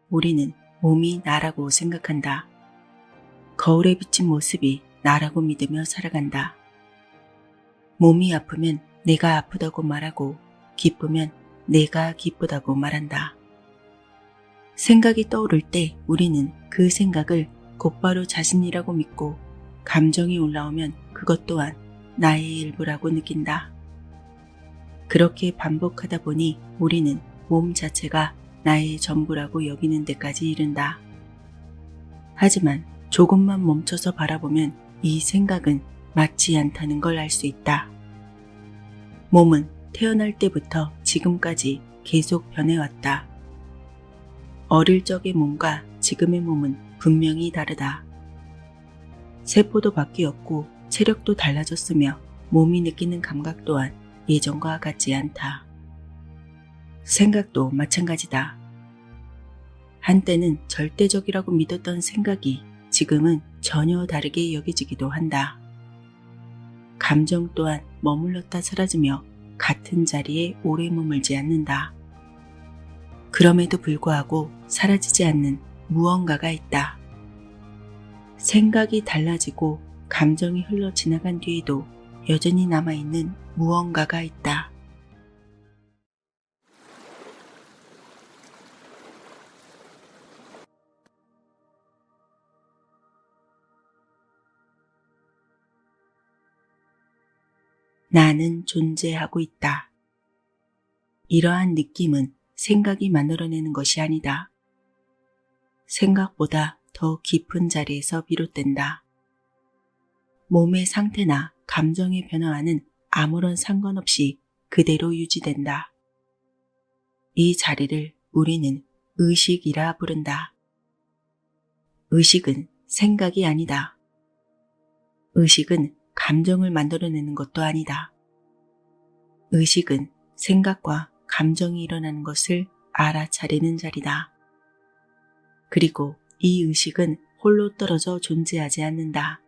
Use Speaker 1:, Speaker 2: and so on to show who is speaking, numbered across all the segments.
Speaker 1: 우리는 몸이 나라고 생각한다. 거울에 비친 모습이 나라고 믿으며 살아간다. 몸이 아프면 내가 아프다고 말하고 기쁘면 내가 기쁘다고 말한다. 생각이 떠오를 때 우리는 그 생각을 곧바로 자신이라고 믿고 감정이 올라오면 그것 또한 나의 일부라고 느낀다. 그렇게 반복하다 보니 우리는 몸 자체가 나의 전부라고 여기는 데까지 이른다. 하지만 조금만 멈춰서 바라보면 이 생각은 맞지 않다는 걸 알 수 있다. 몸은 태어날 때부터 지금까지 계속 변해왔다. 어릴 적의 몸과 지금의 몸은 분명히 다르다. 세포도 바뀌었고 체력도 달라졌으며 몸이 느끼는 감각 또한 예전과 같지 않다. 생각도 마찬가지다. 한때는 절대적이라고 믿었던 생각이 지금은 전혀 다르게 여겨지기도 한다. 감정 또한 머물렀다 사라지며 같은 자리에 오래 머물지 않는다. 그럼에도 불구하고 사라지지 않는 무언가가 있다. 생각이 달라지고 감정이 흘러 지나간 뒤에도 여전히 남아있는 무언가가 있다. 나는 존재하고 있다. 이러한 느낌은 생각이 만들어내는 것이 아니다. 생각보다 더 깊은 자리에서 비롯된다. 몸의 상태나 감정의 변화와는 아무런 상관없이 그대로 유지된다. 이 자리를 우리는 의식이라 부른다. 의식은 생각이 아니다. 의식은 감정을 만들어내는 것도 아니다. 의식은 생각과 감정이 일어나는 것을 알아차리는 자리다. 그리고 이 의식은 홀로 떨어져 존재하지 않는다.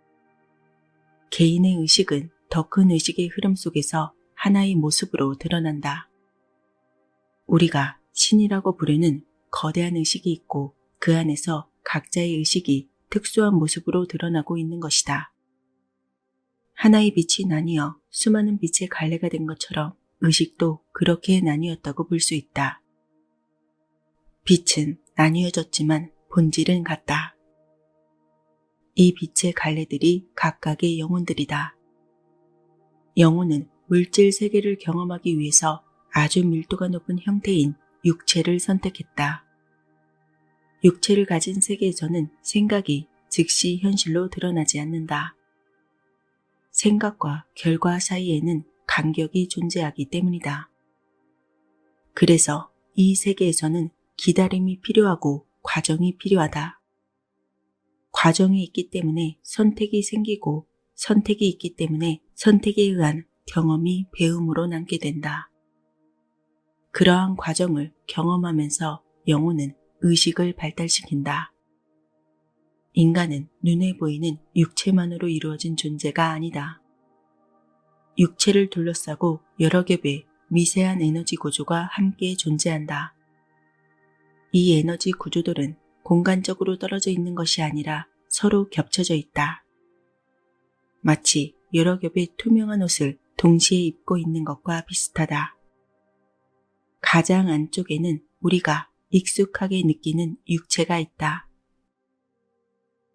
Speaker 1: 개인의 의식은 더 큰 의식의 흐름 속에서 하나의 모습으로 드러난다. 우리가 신이라고 부르는 거대한 의식이 있고 그 안에서 각자의 의식이 특수한 모습으로 드러나고 있는 것이다. 하나의 빛이 나뉘어 수많은 빛의 갈래가 된 것처럼 의식도 그렇게 나뉘었다고 볼 수 있다. 빛은 나뉘어졌지만 본질은 같다. 이 빛의 갈래들이 각각의 영혼들이다. 영혼은 물질 세계를 경험하기 위해서 아주 밀도가 높은 형태인 육체를 선택했다. 육체를 가진 세계에서는 생각이 즉시 현실로 드러나지 않는다. 생각과 결과 사이에는 간격이 존재하기 때문이다. 그래서 이 세계에서는 기다림이 필요하고 과정이 필요하다. 과정이 있기 때문에 선택이 생기고 선택이 있기 때문에 선택에 의한 경험이 배움으로 남게 된다. 그러한 과정을 경험하면서 영혼은 의식을 발달시킨다. 인간은 눈에 보이는 육체만으로 이루어진 존재가 아니다. 육체를 둘러싸고 여러 겹의 미세한 에너지 구조가 함께 존재한다. 이 에너지 구조들은 공간적으로 떨어져 있는 것이 아니라 서로 겹쳐져 있다. 마치 여러 겹의 투명한 옷을 동시에 입고 있는 것과 비슷하다. 가장 안쪽에는 우리가 익숙하게 느끼는 육체가 있다.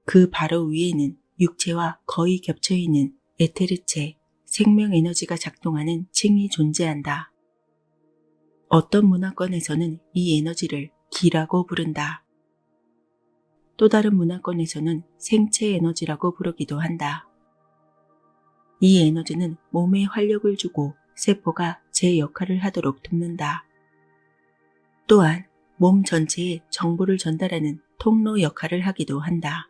Speaker 1: 그 바로 위에는 육체와 거의 겹쳐있는 에테르체, 생명 에너지가 작동하는 층이 존재한다. 어떤 문화권에서는 이 에너지를 기라고 부른다. 또 다른 문화권에서는 생체 에너지라고 부르기도 한다. 이 에너지는 몸에 활력을 주고 세포가 제 역할을 하도록 돕는다. 또한 몸 전체에 정보를 전달하는 통로 역할을 하기도 한다.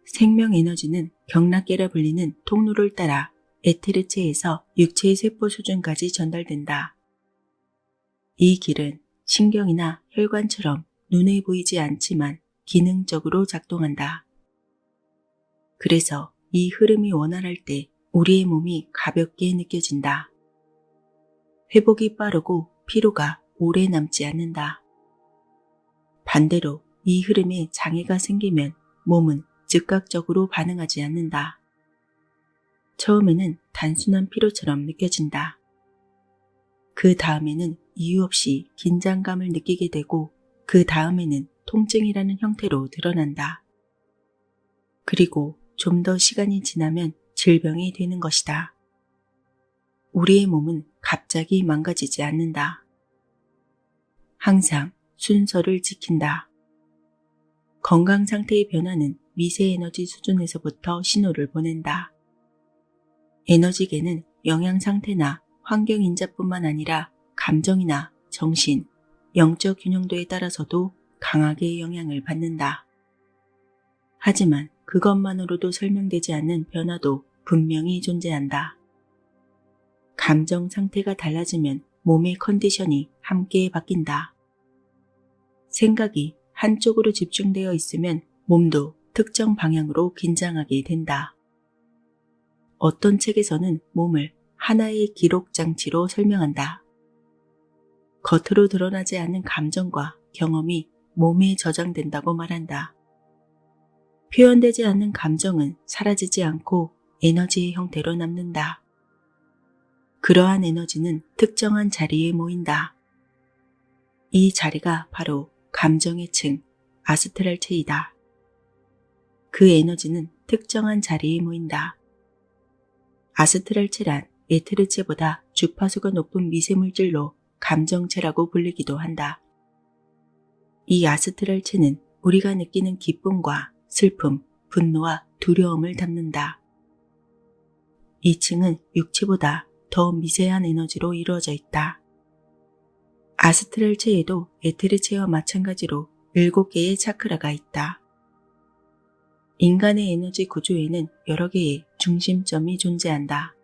Speaker 1: 생명 에너지는 경락계라 불리는 통로를 따라 에테르체에서 육체의 세포 수준까지 전달된다. 이 길은 신경이나 혈관처럼 눈에 보이지 않지만 기능적으로 작동한다. 그래서 이 흐름이 원활할 때 우리의 몸이 가볍게 느껴진다. 회복이 빠르고 피로가 오래 남지 않는다. 반대로 이 흐름에 장애가 생기면 몸은 즉각적으로 반응하지 않는다. 처음에는 단순한 피로처럼 느껴진다. 그 다음에는 이유 없이 긴장감을 느끼게 되고 그 다음에는 통증이라는 형태로 드러난다. 그리고 좀 더 시간이 지나면 질병이 되는 것이다. 우리의 몸은 갑자기 망가지지 않는다. 항상 순서를 지킨다. 건강 상태의 변화는 미세 에너지 수준에서부터 신호를 보낸다. 에너지계는 영양 상태나 환경 인자뿐만 아니라 감정이나 정신, 영적 균형도에 따라서도 강하게 영향을 받는다. 하지만 그것만으로도 설명되지 않는 변화도 분명히 존재한다. 감정 상태가 달라지면 몸의 컨디션이 함께 바뀐다. 생각이 한쪽으로 집중되어 있으면 몸도 특정 방향으로 긴장하게 된다. 어떤 책에서는 몸을 하나의 기록 장치로 설명한다. 겉으로 드러나지 않는 감정과 경험이 몸에 저장된다고 말한다. 표현되지 않는 감정은 사라지지 않고 에너지의 형태로 남는다. 그러한 에너지는 특정한 자리에 모인다. 이 자리가 바로 감정의 층, 아스트랄체이다. 그 에너지는 특정한 자리에 모인다. 아스트랄체란 에테르체보다 주파수가 높은 미세물질로 감정체라고 불리기도 한다. 이 아스트랄체는 우리가 느끼는 기쁨과 슬픔, 분노와 두려움을 담는다. 이 층은 육체보다 더 미세한 에너지로 이루어져 있다. 아스트랄체에도 에테르체와 마찬가지로 7개의 차크라가 있다. 인간의 에너지 구조에는 여러 개의 중심점이 존재한다.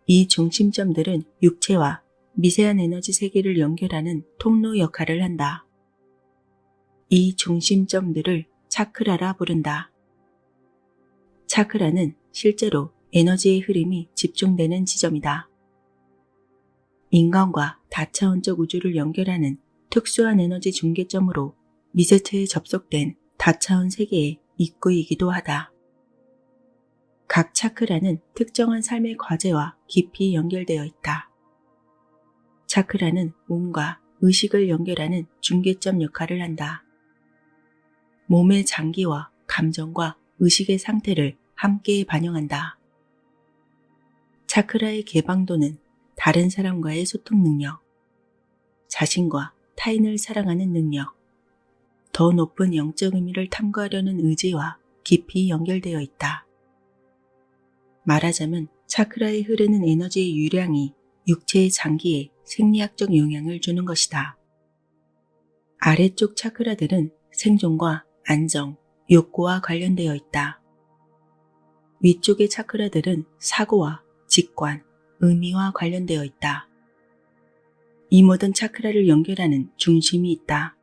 Speaker 1: 이 중심점들은 육체와 미세한 에너지 세계를 연결하는 통로 역할을 한다. 이 중심점들을 차크라라 부른다. 차크라는 실제로 에너지의 흐름이 집중되는 지점이다. 인간과 다차원적 우주를 연결하는 특수한 에너지 중계점으로 미세체에 접속된 다차원 세계의 입구이기도 하다. 각 차크라는 특정한 삶의 과제와 깊이 연결되어 있다. 차크라는 몸과 의식을 연결하는 중계점 역할을 한다. 몸의 장기와 감정과 의식의 상태를 함께 반영한다. 차크라의 개방도는 다른 사람과의 소통 능력, 자신과 타인을 사랑하는 능력, 더 높은 영적 의미를 탐구하려는 의지와 깊이 연결되어 있다. 말하자면 차크라에 흐르는 에너지의 유량이 육체의 장기에 생리학적 영향을 주는 것이다. 아래쪽 차크라들은 생존과 안정, 욕구와 관련되어 있다. 위쪽의 차크라들은 사고와 직관, 의미와 관련되어 있다. 이 모든 차크라를 연결하는 중심이 있다.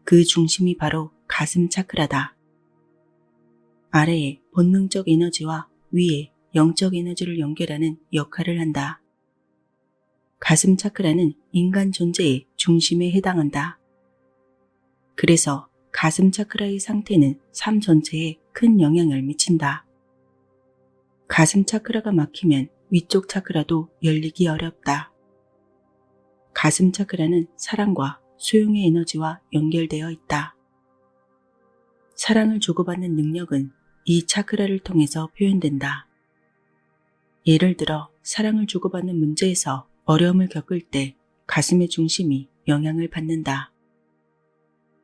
Speaker 1: 그 중심이 바로 가슴 차크라다. 아래에 본능적 에너지와 위에 영적 에너지를 연결하는 역할을 한다. 가슴 차크라는 인간 존재의 중심에 해당한다. 그래서 가슴 차크라의 상태는 삶 전체에 큰 영향을 미친다. 가슴 차크라가 막히면 위쪽 차크라도 열리기 어렵다. 가슴 차크라는 사랑과 수용의 에너지와 연결되어 있다. 사랑을 주고받는 능력은 이 차크라를 통해서 표현된다. 예를 들어 사랑을 주고받는 문제에서 어려움을 겪을 때 가슴의 중심이 영향을 받는다.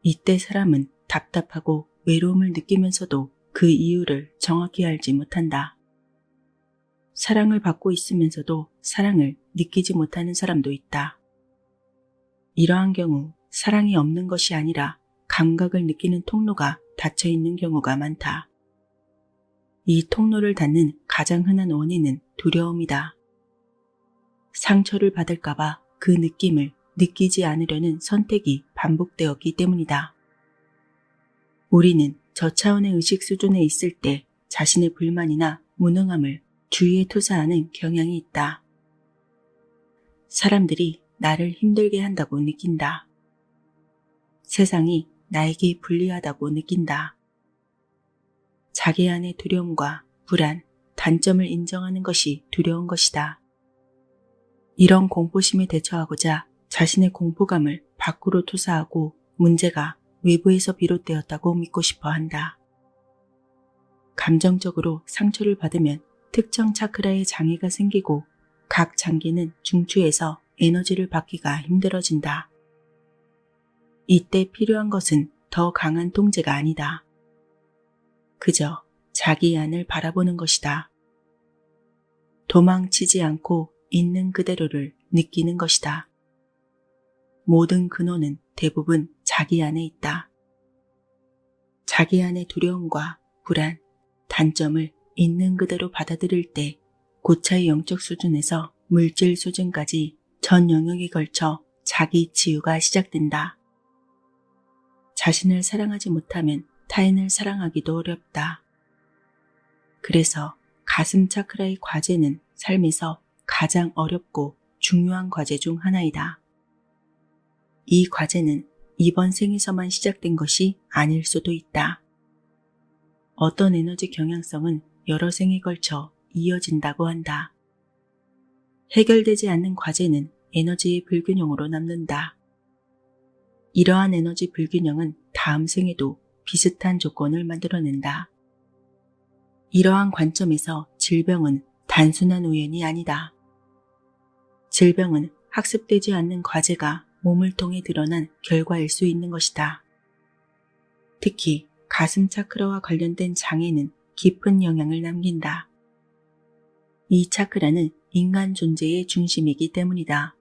Speaker 1: 이때 사람은 답답하고 외로움을 느끼면서도 그 이유를 정확히 알지 못한다. 사랑을 받고 있으면서도 사랑을 느끼지 못하는 사람도 있다. 이러한 경우 사랑이 없는 것이 아니라 감각을 느끼는 통로가 닫혀 있는 경우가 많다. 이 통로를 닫는 가장 흔한 원인은 두려움이다. 상처를 받을까봐 그 느낌을 느끼지 않으려는 선택이 반복되었기 때문이다. 우리는 저차원의 의식 수준에 있을 때 자신의 불만이나 무능함을 주위에 투사하는 경향이 있다. 사람들이 나를 힘들게 한다고 느낀다. 세상이 나에게 불리하다고 느낀다. 자기 안의 두려움과 불안, 단점을 인정하는 것이 두려운 것이다. 이런 공포심에 대처하고자 자신의 공포감을 밖으로 투사하고 문제가 외부에서 비롯되었다고 믿고 싶어 한다. 감정적으로 상처를 받으면 특정 차크라에 장애가 생기고 각 장기는 중추에서 에너지를 받기가 힘들어진다. 이때 필요한 것은 더 강한 통제가 아니다. 그저 자기 안을 바라보는 것이다. 도망치지 않고 있는 그대로를 느끼는 것이다. 모든 근원은 대부분 자기 안에 있다. 자기 안의 두려움과 불안, 단점을 있는 그대로 받아들일 때 고차의 영적 수준에서 물질 수준까지 전 영역에 걸쳐 자기 치유가 시작된다. 자신을 사랑하지 못하면 타인을 사랑하기도 어렵다. 그래서 가슴 차크라의 과제는 삶에서 가장 어렵고 중요한 과제 중 하나이다. 이 과제는 이번 생에서만 시작된 것이 아닐 수도 있다. 어떤 에너지 경향성은 여러 생에 걸쳐 이어진다고 한다. 해결되지 않는 과제는 에너지의 불균형으로 남는다. 이러한 에너지 불균형은 다음 생에도 비슷한 조건을 만들어낸다. 이러한 관점에서 질병은 단순한 우연이 아니다. 질병은 학습되지 않는 과제가 몸을 통해 드러난 결과일 수 있는 것이다. 특히 가슴 차크라와 관련된 장애는 깊은 영향을 남긴다. 이 차크라는 인간 존재의 중심이기 때문이다.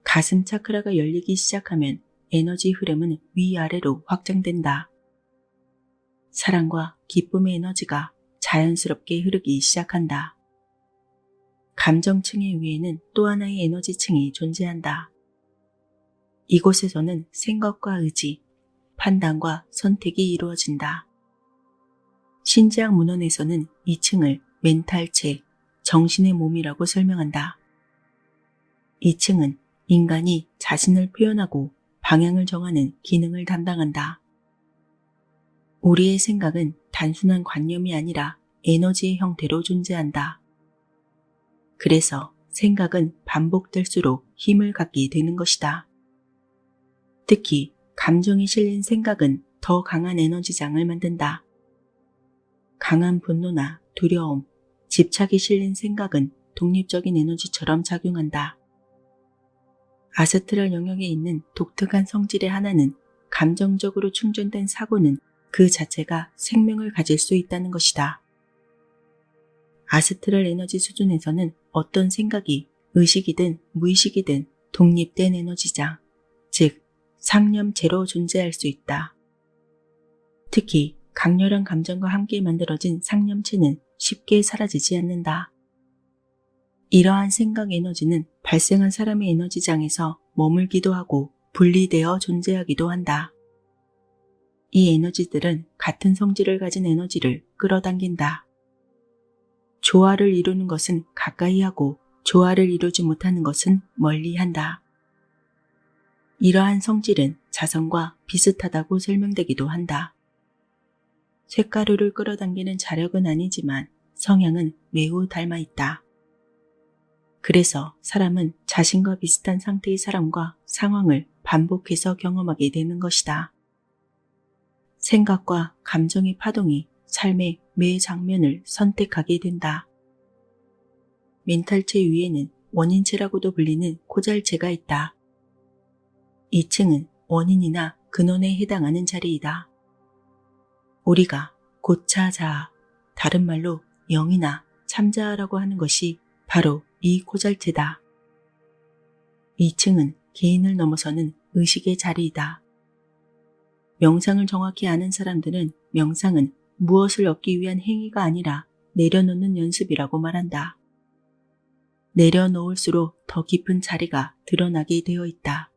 Speaker 1: 가슴 차크라가 열리기 시작하면 에너지 흐름은 위아래로 확장된다. 사랑과 기쁨의 에너지가 자연스럽게 흐르기 시작한다. 감정층의 위에는 또 하나의 에너지층이 존재한다. 이곳에서는 생각과 의지, 판단과 선택이 이루어진다. 신지학 문헌에서는 이 층을 멘탈체, 정신의 몸이라고 설명한다. 이 층은 인간이 자신을 표현하고 방향을 정하는 기능을 담당한다. 우리의 생각은 단순한 관념이 아니라 에너지의 형태로 존재한다. 그래서 생각은 반복될수록 힘을 갖게 되는 것이다. 특히 감정이 실린 생각은 더 강한 에너지장을 만든다. 강한 분노나 두려움, 집착이 실린 생각은 독립적인 에너지처럼 작용한다. 아스트랄 영역에 있는 독특한 성질의 하나는 감정적으로 충전된 사고는 그 자체가 생명을 가질 수 있다는 것이다. 아스트랄 에너지 수준에서는 어떤 생각이 의식이든 무의식이든 독립된 에너지장, 즉 상념제로 존재할 수 있다. 특히 강렬한 감정과 함께 만들어진 상념체는 쉽게 사라지지 않는다. 이러한 생각 에너지는 발생한 사람의 에너지장에서 머물기도 하고 분리되어 존재하기도 한다. 이 에너지들은 같은 성질을 가진 에너지를 끌어당긴다. 조화를 이루는 것은 가까이 하고 조화를 이루지 못하는 것은 멀리 한다. 이러한 성질은 자성과 비슷하다고 설명되기도 한다. 쇳가루를 끌어당기는 자력은 아니지만 성향은 매우 닮아 있다. 그래서 사람은 자신과 비슷한 상태의 사람과 상황을 반복해서 경험하게 되는 것이다. 생각과 감정의 파동이 삶의 매 장면을 선택하게 된다. 멘탈체 위에는 원인체라고도 불리는 코잘체가 있다. 이 층은 원인이나 근원에 해당하는 자리이다. 우리가 고차자아, 다른 말로 영이나 참자아라고 하는 것이 바로 이 코잘체다. 이 층은 개인을 넘어서는 의식의 자리이다. 명상을 정확히 아는 사람들은 명상은 무엇을 얻기 위한 행위가 아니라 내려놓는 연습이라고 말한다. 내려놓을수록 더 깊은 자리가 드러나게 되어 있다.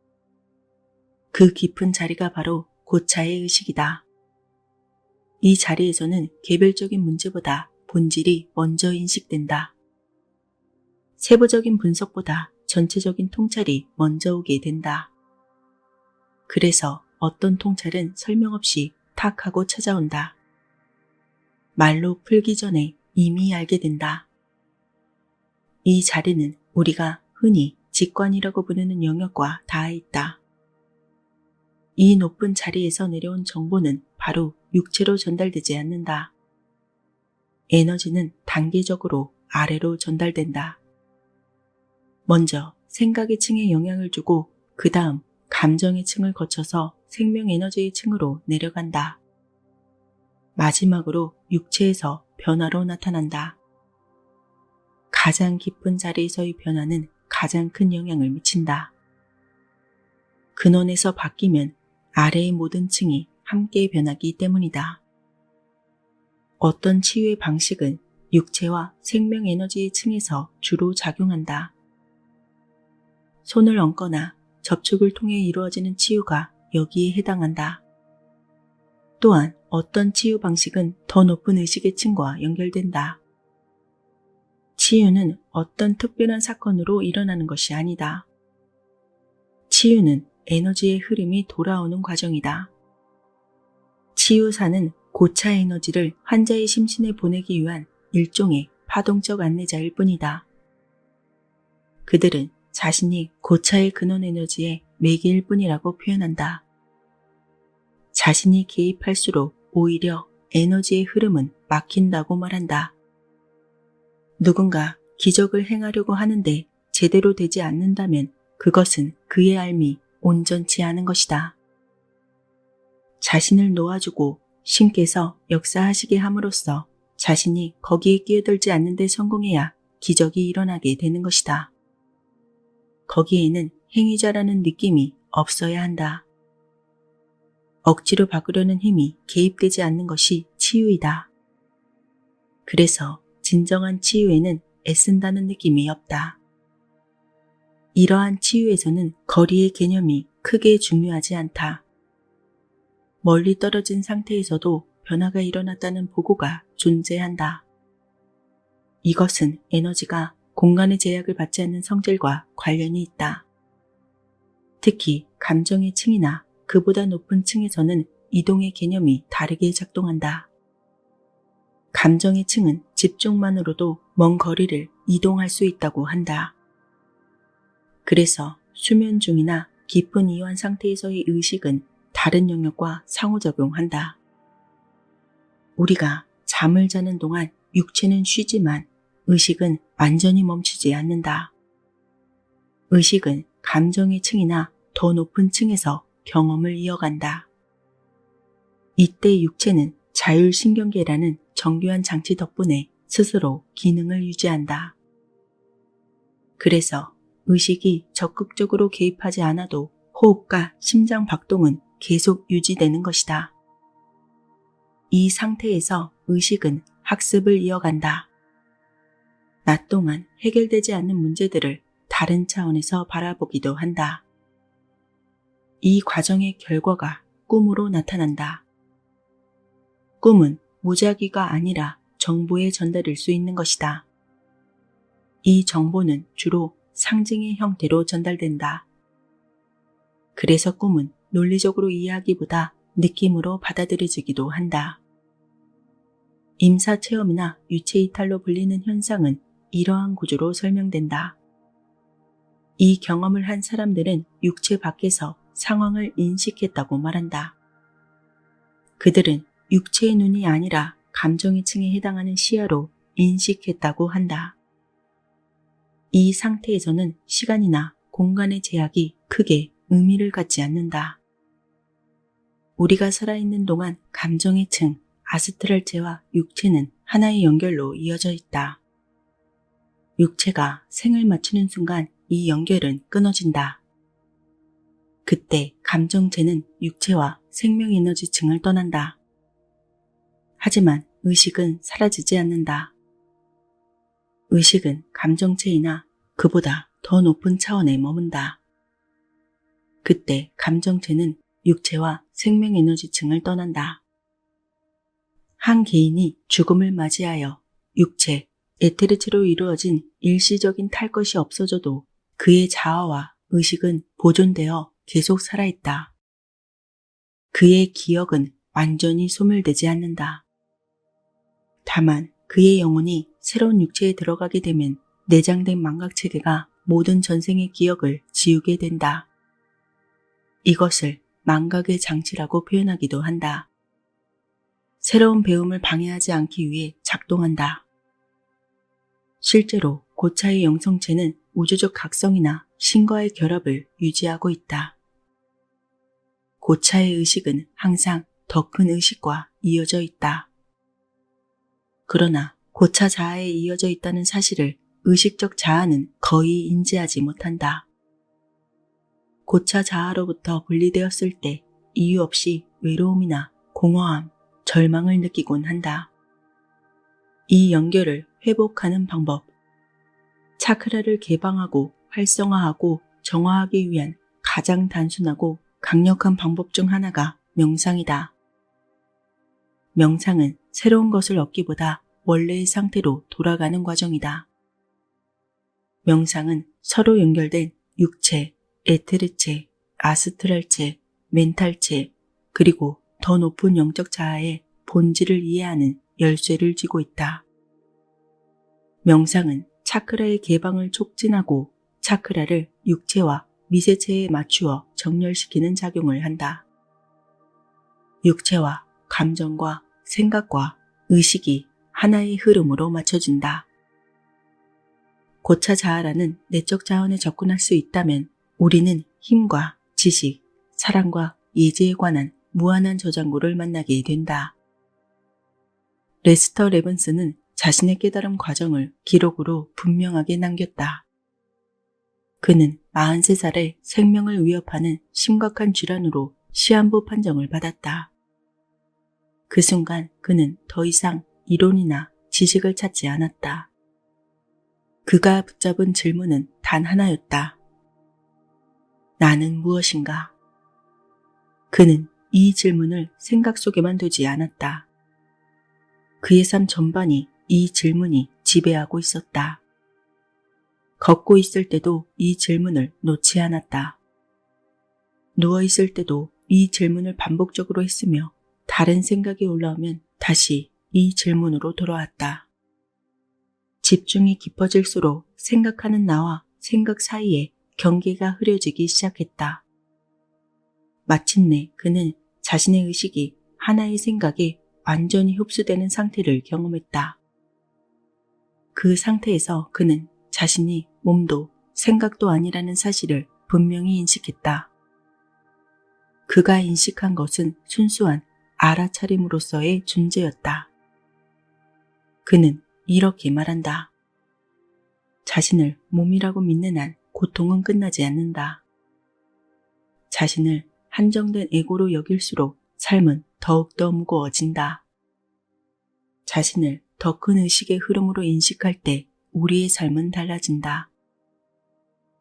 Speaker 1: 그 깊은 자리가 바로 고차의 의식이다. 이 자리에서는 개별적인 문제보다 본질이 먼저 인식된다. 세부적인 분석보다 전체적인 통찰이 먼저 오게 된다. 그래서 어떤 통찰은 설명 없이 탁 하고 찾아온다. 말로 풀기 전에 이미 알게 된다. 이 자리는 우리가 흔히 직관이라고 부르는 영역과 닿아 있다. 이 높은 자리에서 내려온 정보는 바로 육체로 전달되지 않는다. 에너지는 단계적으로 아래로 전달된다. 먼저 생각의 층에 영향을 주고 그 다음 감정의 층을 거쳐서 생명에너지의 층으로 내려간다. 마지막으로 육체에서 변화로 나타난다. 가장 깊은 자리에서의 변화는 가장 큰 영향을 미친다. 근원에서 바뀌면 아래의 모든 층이 함께 변하기 때문이다. 어떤 치유의 방식은 육체와 생명에너지의 층에서 주로 작용한다. 손을 얹거나 접촉을 통해 이루어지는 치유가 여기에 해당한다. 또한 어떤 치유 방식은 더 높은 의식의 층과 연결된다. 치유는 어떤 특별한 사건으로 일어나는 것이 아니다. 치유는 에너지의 흐름이 돌아오는 과정이다. 치유사는 고차 에너지를 환자의 심신에 보내기 위한 일종의 파동적 안내자일 뿐이다. 그들은 자신이 고차의 근원 에너지의 매개일 뿐이라고 표현한다. 자신이 개입할수록 오히려 에너지의 흐름은 막힌다고 말한다. 누군가 기적을 행하려고 하는데 제대로 되지 않는다면 그것은 그의 삶이 온전치 않은 것이다. 자신을 놓아주고 신께서 역사하시게 함으로써 자신이 거기에 끼어들지 않는 데 성공해야 기적이 일어나게 되는 것이다. 거기에는 행위자라는 느낌이 없어야 한다. 억지로 바꾸려는 힘이 개입되지 않는 것이 치유이다. 그래서 진정한 치유에는 애쓴다는 느낌이 없다. 이러한 치유에서는 거리의 개념이 크게 중요하지 않다. 멀리 떨어진 상태에서도 변화가 일어났다는 보고가 존재한다. 이것은 에너지가 공간의 제약을 받지 않는 성질과 관련이 있다. 특히 감정의 층이나 그보다 높은 층에서는 이동의 개념이 다르게 작동한다. 감정의 층은 집중만으로도 먼 거리를 이동할 수 있다고 한다. 그래서 수면 중이나 깊은 이완 상태에서의 의식은 다른 영역과 상호작용한다. 우리가 잠을 자는 동안 육체는 쉬지만 의식은 완전히 멈추지 않는다. 의식은 감정의 층이나 더 높은 층에서 경험을 이어간다. 이때 육체는 자율신경계라는 정교한 장치 덕분에 스스로 기능을 유지한다. 그래서 의식이 적극적으로 개입하지 않아도 호흡과 심장 박동은 계속 유지되는 것이다. 이 상태에서 의식은 학습을 이어간다. 낮 동안 해결되지 않는 문제들을 다른 차원에서 바라보기도 한다. 이 과정의 결과가 꿈으로 나타난다. 꿈은 무작위가 아니라 정보의 전달일 수 있는 것이다. 이 정보는 주로 상징의 형태로 전달된다. 그래서 꿈은 논리적으로 이해하기보다 느낌으로 받아들여지기도 한다. 임사체험이나 유체이탈로 불리는 현상은 이러한 구조로 설명된다. 이 경험을 한 사람들은 육체 밖에서 상황을 인식했다고 말한다. 그들은 육체의 눈이 아니라 감정의 층에 해당하는 시야로 인식했다고 한다. 이 상태에서는 시간이나 공간의 제약이 크게 의미를 갖지 않는다. 우리가 살아있는 동안 감정의 층, 아스트랄체와 육체는 하나의 연결로 이어져 있다. 육체가 생을 마치는 순간 이 연결은 끊어진다. 그때 감정체는 육체와 생명에너지 층을 떠난다. 하지만 의식은 사라지지 않는다. 의식은 감정체이나 그보다 더 높은 차원에 머문다. 그때 감정체는 육체와 생명에너지층을 떠난다. 한 개인이 죽음을 맞이하여 육체, 에테르체로 이루어진 일시적인 탈 것이 없어져도 그의 자아와 의식은 보존되어 계속 살아있다. 그의 기억은 완전히 소멸되지 않는다. 다만 그의 영혼이 새로운 육체에 들어가게 되면 내장된 망각체계가 모든 전생의 기억을 지우게 된다. 이것을 망각의 장치라고 표현하기도 한다. 새로운 배움을 방해하지 않기 위해 작동한다. 실제로 고차의 영성체는 우주적 각성이나 신과의 결합을 유지하고 있다. 고차의 의식은 항상 더 큰 의식과 이어져 있다. 그러나 고차 자아에 이어져 있다는 사실을 의식적 자아는 거의 인지하지 못한다. 고차 자아로부터 분리되었을 때 이유 없이 외로움이나 공허함, 절망을 느끼곤 한다. 이 연결을 회복하는 방법. 차크라를 개방하고 활성화하고 정화하기 위한 가장 단순하고 강력한 방법 중 하나가 명상이다. 명상은 새로운 것을 얻기보다 원래의 상태로 돌아가는 과정이다. 명상은 서로 연결된 육체, 에테르체, 아스트랄체, 멘탈체, 그리고 더 높은 영적 자아의 본질을 이해하는 열쇠를 쥐고 있다. 명상은 차크라의 개방을 촉진하고 차크라를 육체와 미세체에 맞추어 정렬시키는 작용을 한다. 육체와 감정과 생각과 의식이 하나의 흐름으로 맞춰진다. 고차 자아라는 내적 자원에 접근할 수 있다면 우리는 힘과 지식, 사랑과 예지에 관한 무한한 저장고를 만나게 된다. 레스터 레븐스는 자신의 깨달음 과정을 기록으로 분명하게 남겼다. 그는 43살에 생명을 위협하는 심각한 질환으로 시한부 판정을 받았다. 그 순간 그는 더 이상 이론이나 지식을 찾지 않았다. 그가 붙잡은 질문은 단 하나였다. 나는 무엇인가? 그는 이 질문을 생각 속에만 두지 않았다. 그의 삶 전반이 이 질문이 지배하고 있었다. 걷고 있을 때도 이 질문을 놓지 않았다. 누워있을 때도 이 질문을 반복적으로 했으며 다른 생각이 올라오면 다시 이 질문으로 돌아왔다. 집중이 깊어질수록 생각하는 나와 생각 사이에 경계가 흐려지기 시작했다. 마침내 그는 자신의 의식이 하나의 생각에 완전히 흡수되는 상태를 경험했다. 그 상태에서 그는 자신이 몸도 생각도 아니라는 사실을 분명히 인식했다. 그가 인식한 것은 순수한 알아차림으로서의 존재였다. 그는 이렇게 말한다. 자신을 몸이라고 믿는 한 고통은 끝나지 않는다. 자신을 한정된 에고로 여길수록 삶은 더욱더 무거워진다. 자신을 더 큰 의식의 흐름으로 인식할 때 우리의 삶은 달라진다.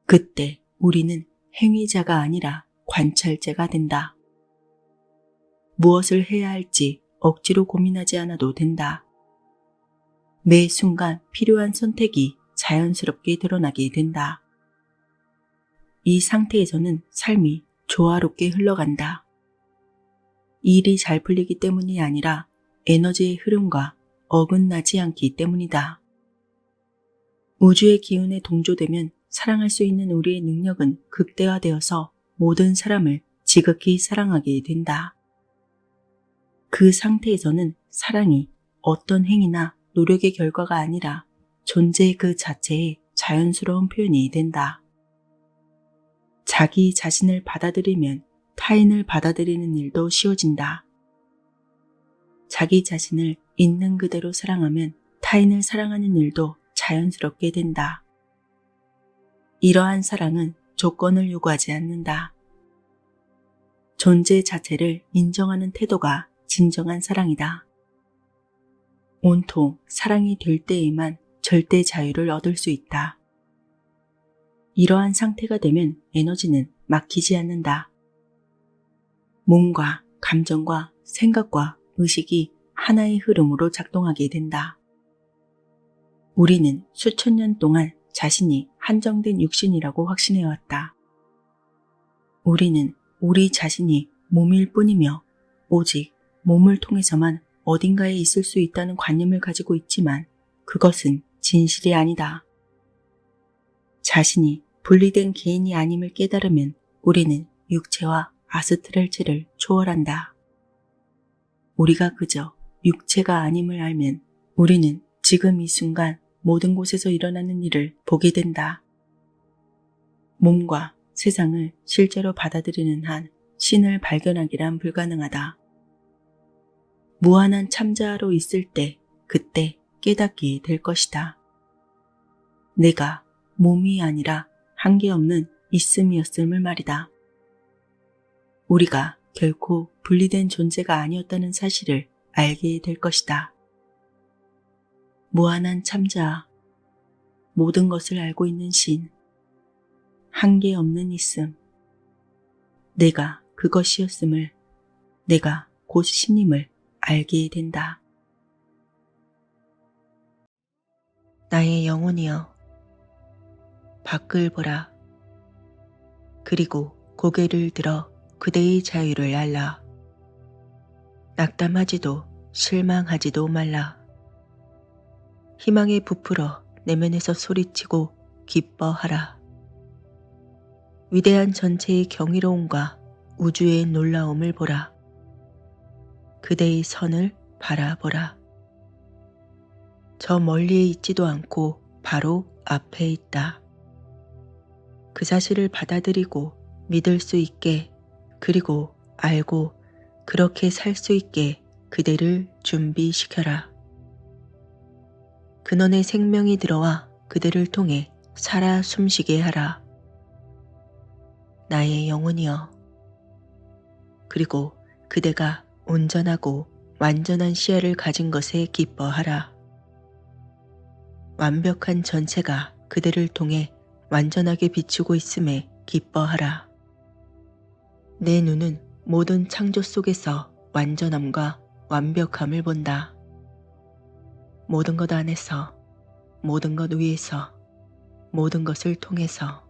Speaker 1: 그때 우리는 행위자가 아니라 관찰자가 된다. 무엇을 해야 할지 억지로 고민하지 않아도 된다. 매 순간 필요한 선택이 자연스럽게 드러나게 된다. 이 상태에서는 삶이 조화롭게 흘러간다. 일이 잘 풀리기 때문이 아니라 에너지의 흐름과 어긋나지 않기 때문이다. 우주의 기운에 동조되면 사랑할 수 있는 우리의 능력은 극대화되어서 모든 사람을 지극히 사랑하게 된다. 그 상태에서는 사랑이 어떤 행위나 노력의 결과가 아니라 존재 그 자체의 자연스러운 표현이 된다. 자기 자신을 받아들이면 타인을 받아들이는 일도 쉬워진다. 자기 자신을 있는 그대로 사랑하면 타인을 사랑하는 일도 자연스럽게 된다. 이러한 사랑은 조건을 요구하지 않는다. 존재 자체를 인정하는 태도가 진정한 사랑이다. 온통 사랑이 될 때에만 절대 자유를 얻을 수 있다. 이러한 상태가 되면 에너지는 막히지 않는다. 몸과 감정과 생각과 의식이 하나의 흐름으로 작동하게 된다. 우리는 수천 년 동안 자신이 한정된 육신이라고 확신해왔다. 우리는 우리 자신이 몸일 뿐이며 오직 몸을 통해서만 어딘가에 있을 수 있다는 관념을 가지고 있지만 그것은 진실이 아니다. 자신이 분리된 개인이 아님을 깨달으면 우리는 육체와 아스트랄체를 초월한다. 우리가 그저 육체가 아님을 알면 우리는 지금 이 순간 모든 곳에서 일어나는 일을 보게 된다. 몸과 세상을 실제로 받아들이는 한 신을 발견하기란 불가능하다. 무한한 참자로 있을 때 그때 깨닫게 될 것이다. 내가 몸이 아니라 한계없는 있음이었음을 말이다. 우리가 결코 분리된 존재가 아니었다는 사실을 알게 될 것이다. 무한한 참자, 모든 것을 알고 있는 신, 한계없는 있음, 내가 그것이었음을, 내가 곧 신임을 알게 된다. 나의 영혼이여, 밖을 보라. 그리고 고개를 들어 그대의 자유를 알라. 낙담하지도 실망하지도 말라. 희망에 부풀어 내면에서 소리치고 기뻐하라. 위대한 전체의 경이로움과 우주의 놀라움을 보라. 그대의 선을 바라보라. 저 멀리에 있지도 않고 바로 앞에 있다. 그 사실을 받아들이고 믿을 수 있게 그리고 알고 그렇게 살 수 있게 그대를 준비시켜라. 근원의 생명이 들어와 그대를 통해 살아 숨쉬게 하라. 나의 영혼이여. 그리고 그대가 온전하고 완전한 시야를 가진 것에 기뻐하라. 완벽한 전체가 그대를 통해 완전하게 비추고 있음에 기뻐하라. 내 눈은 모든 창조 속에서 완전함과 완벽함을 본다. 모든 것 안에서, 모든 것 위에서, 모든 것을 통해서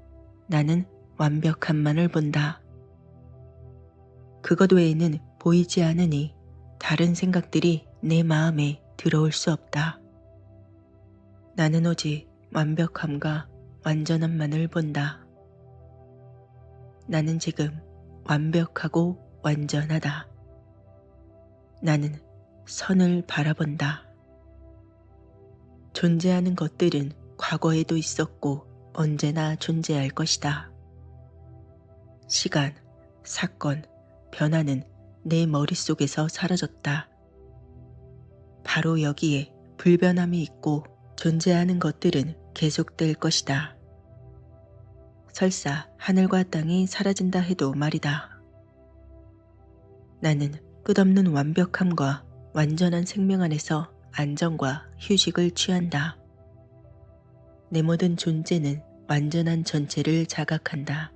Speaker 1: 나는 완벽함만을 본다. 그것 외에는 보이지 않으니 다른 생각들이 내 마음에 들어올 수 없다. 나는 오직 완벽함과 완전함만을 본다. 나는 지금 완벽하고 완전하다. 나는 선을 바라본다. 존재하는 것들은 과거에도 있었고 언제나 존재할 것이다. 시간, 사건, 변화는 내 머릿속에서 사라졌다. 바로 여기에 불변함이 있고 존재하는 것들은 계속될 것이다. 설사 하늘과 땅이 사라진다 해도 말이다. 나는 끝없는 완벽함과 완전한 생명 안에서 안정과 휴식을 취한다. 내 모든 존재는 완전한 전체를 자각한다.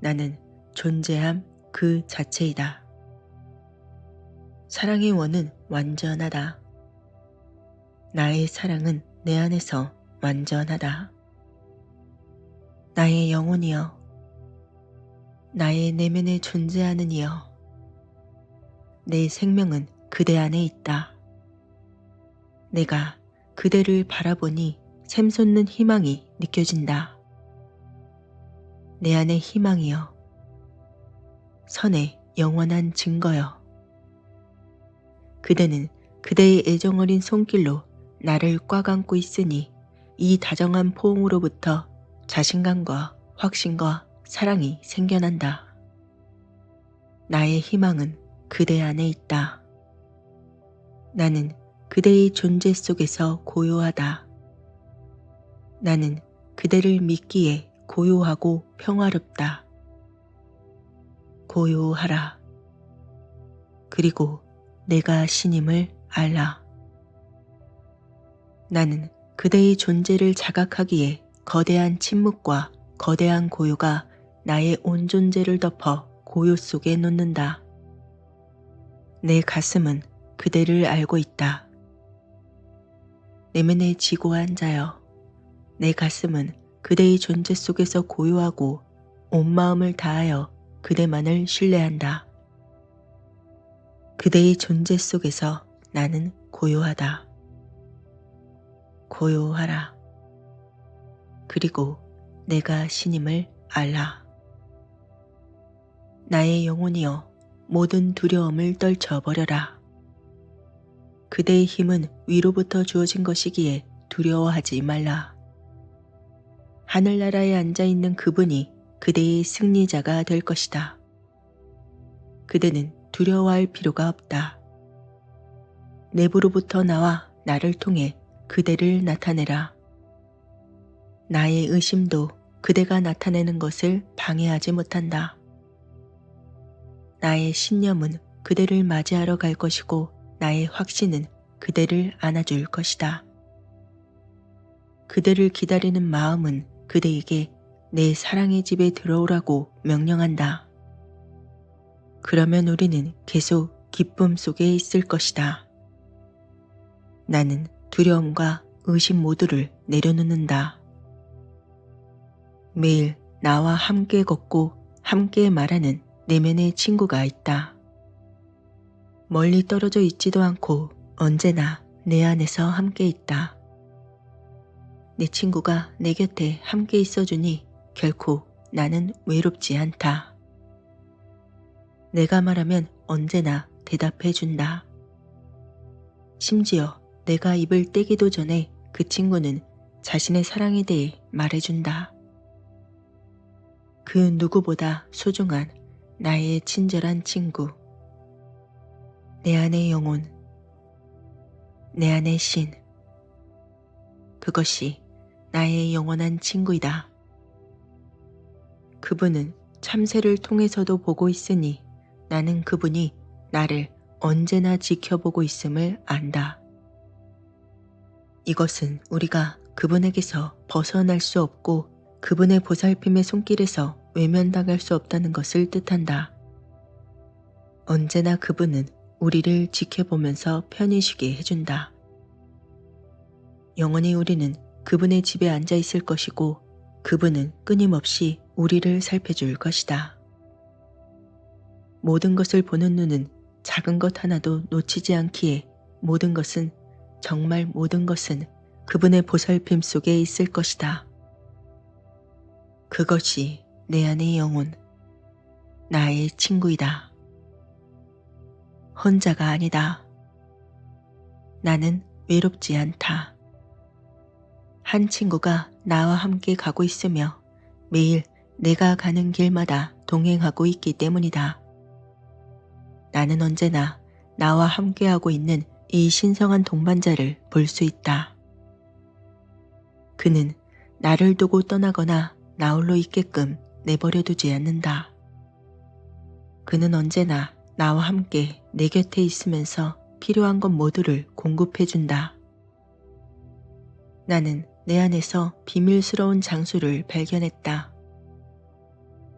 Speaker 1: 나는 존재함 그 자체이다. 사랑의 원은 완전하다. 나의 사랑은 내 안에서 완전하다. 나의 영혼이여, 나의 내면에 존재하는 이여, 내 생명은 그대 안에 있다. 내가 그대를 바라보니 샘솟는 희망이 느껴진다. 내 안의 희망이여, 선의 영원한 증거여. 그대는 그대의 애정어린 손길로 나를 꽉 안고 있으니 이 다정한 포옹으로부터 자신감과 확신과 사랑이 생겨난다. 나의 희망은 그대 안에 있다. 나는 그대의 존재 속에서 고요하다. 나는 그대를 믿기에 고요하고 평화롭다. 고요하라. 그리고 내가 신임을 알라. 나는 그대의 존재를 자각하기에 거대한 침묵과 거대한 고요가 나의 온 존재를 덮어 고요 속에 놓는다. 내 가슴은 그대를 알고 있다. 내면의 지고한 자여, 내 가슴은 그대의 존재 속에서 고요하고 온 마음을 다하여 그대만을 신뢰한다. 그대의 존재 속에서 나는 고요하다. 고요하라. 그리고 내가 신임을 알라. 나의 영혼이여, 모든 두려움을 떨쳐버려라. 그대의 힘은 위로부터 주어진 것이기에 두려워하지 말라. 하늘나라에 앉아있는 그분이 그대의 승리자가 될 것이다. 그대는 두려워할 필요가 없다. 내부로부터 나와 나를 통해 그대를 나타내라. 나의 의심도 그대가 나타내는 것을 방해하지 못한다. 나의 신념은 그대를 맞이하러 갈 것이고 나의 확신은 그대를 안아줄 것이다. 그대를 기다리는 마음은 그대에게 내 사랑의 집에 들어오라고 명령한다. 그러면 우리는 계속 기쁨 속에 있을 것이다. 나는 두려움과 의심 모두를 내려놓는다. 매일 나와 함께 걷고 함께 말하는 내면의 친구가 있다. 멀리 떨어져 있지도 않고 언제나 내 안에서 함께 있다. 내 친구가 내 곁에 함께 있어주니 결코 나는 외롭지 않다. 내가 말하면 언제나 대답해준다. 심지어 내가 입을 떼기도 전에 그 친구는 자신의 사랑에 대해 말해준다. 그 누구보다 소중한 나의 친절한 친구. 내 안의 영혼, 내 안의 신. 그것이 나의 영원한 친구이다. 그분은 참새를 통해서도 보고 있으니 나는 그분이 나를 언제나 지켜보고 있음을 안다. 이것은 우리가 그분에게서 벗어날 수 없고 그분의 보살핌의 손길에서 외면당할 수 없다는 것을 뜻한다. 언제나 그분은 우리를 지켜보면서 편히 쉬게 해준다. 영원히 우리는 그분의 집에 앉아 있을 것이고 그분은 끊임없이 우리를 살펴줄 것이다. 모든 것을 보는 눈은 작은 것 하나도 놓치지 않기에 모든 것은, 정말 모든 것은 그분의 보살핌 속에 있을 것이다. 그것이 내 안의 영혼, 나의 친구이다. 혼자가 아니다. 나는 외롭지 않다. 한 친구가 나와 함께 가고 있으며 매일 내가 가는 길마다 동행하고 있기 때문이다. 나는 언제나 나와 함께하고 있는 이 신성한 동반자를 볼 수 있다. 그는 나를 두고 떠나거나 나 홀로 있게끔 내버려 두지 않는다. 그는 언제나 나와 함께 내 곁에 있으면서 필요한 것 모두를 공급해 준다. 나는 내 안에서 비밀스러운 장소를 발견했다.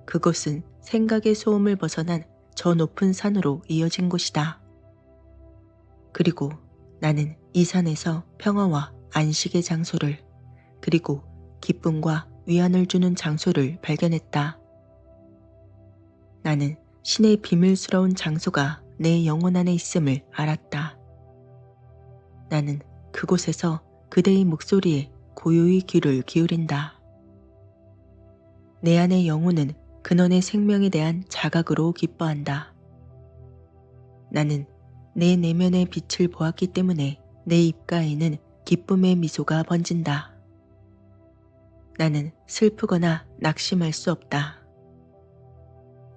Speaker 1: 그곳은 생각의 소음을 벗어난 저 높은 산으로 이어진 곳이다. 그리고 나는 이 산에서 평화와 안식의 장소를, 그리고 기쁨과 위안을 주는 장소를 발견했다. 나는 신의 비밀스러운 장소가 내 영혼 안에 있음을 알았다. 나는 그곳에서 그대의 목소리에 고요히 귀를 기울인다. 내 안의 영혼은 근원의 생명에 대한 자각으로 기뻐한다. 나는 내 내면의 빛을 보았기 때문에 내 입가에는 기쁨의 미소가 번진다. 나는 슬프거나 낙심할 수 없다.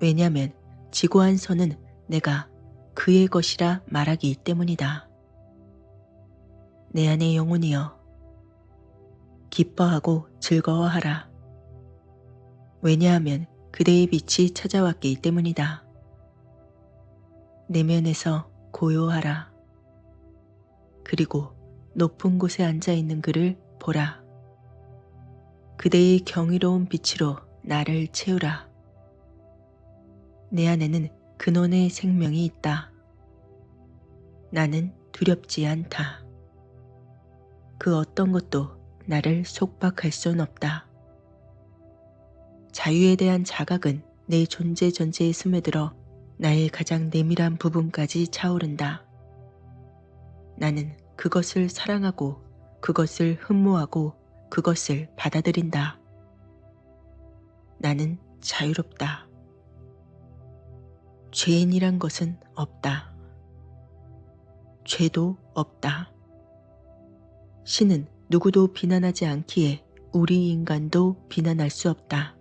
Speaker 1: 왜냐하면 지고한 선은 내가 그의 것이라 말하기 때문이다. 내 안의 영혼이여, 기뻐하고 즐거워하라. 왜냐하면 그대의 빛이 찾아왔기 때문이다. 내면에서 고요하라. 그리고 높은 곳에 앉아있는 그를 보라. 그대의 경이로운 빛으로 나를 채우라. 내 안에는 근원의 생명이 있다. 나는 두렵지 않다. 그 어떤 것도 나를 속박할 순 없다. 자유에 대한 자각은 내 존재 전체에 스며들어 나의 가장 내밀한 부분까지 차오른다. 나는 그것을 사랑하고 그것을 흠모하고 그것을 받아들인다. 나는 자유롭다. 죄인이란 것은 없다. 죄도 없다. 신은 누구도 비난하지 않기에 우리 인간도 비난할 수 없다.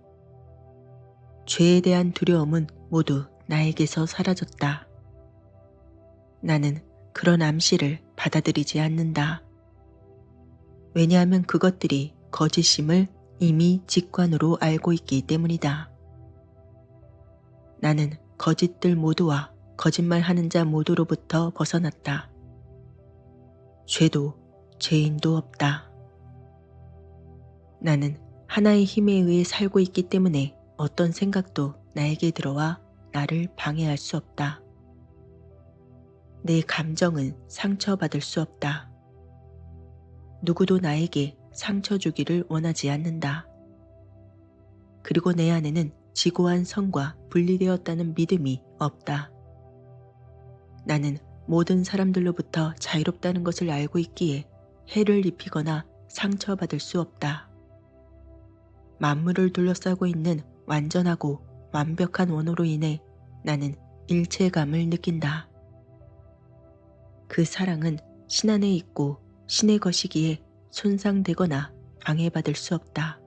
Speaker 1: 죄에 대한 두려움은 모두 나에게서 사라졌다. 나는 그런 암시를 받아들이지 않는다. 왜냐하면 그것들이 거짓임을 이미 직관으로 알고 있기 때문이다. 나는 거짓들 모두와 거짓말하는 자 모두로부터 벗어났다. 죄도 죄인도 없다. 나는 하나의 힘에 의해 살고 있기 때문에 어떤 생각도 나에게 들어와 나를 방해할 수 없다. 내 감정은 상처받을 수 없다. 누구도 나에게 상처 주기를 원하지 않는다. 그리고 내 안에는 지고한 성과 분리되었다는 믿음이 없다. 나는 모든 사람들로부터 자유롭다는 것을 알고 있기에 해를 입히거나 상처받을 수 없다. 만물을 둘러싸고 있는 완전하고 완벽한 원호로 인해 나는 일체감을 느낀다. 그 사랑은 신 안에 있고 신의 것이기에 손상되거나 방해받을 수 없다.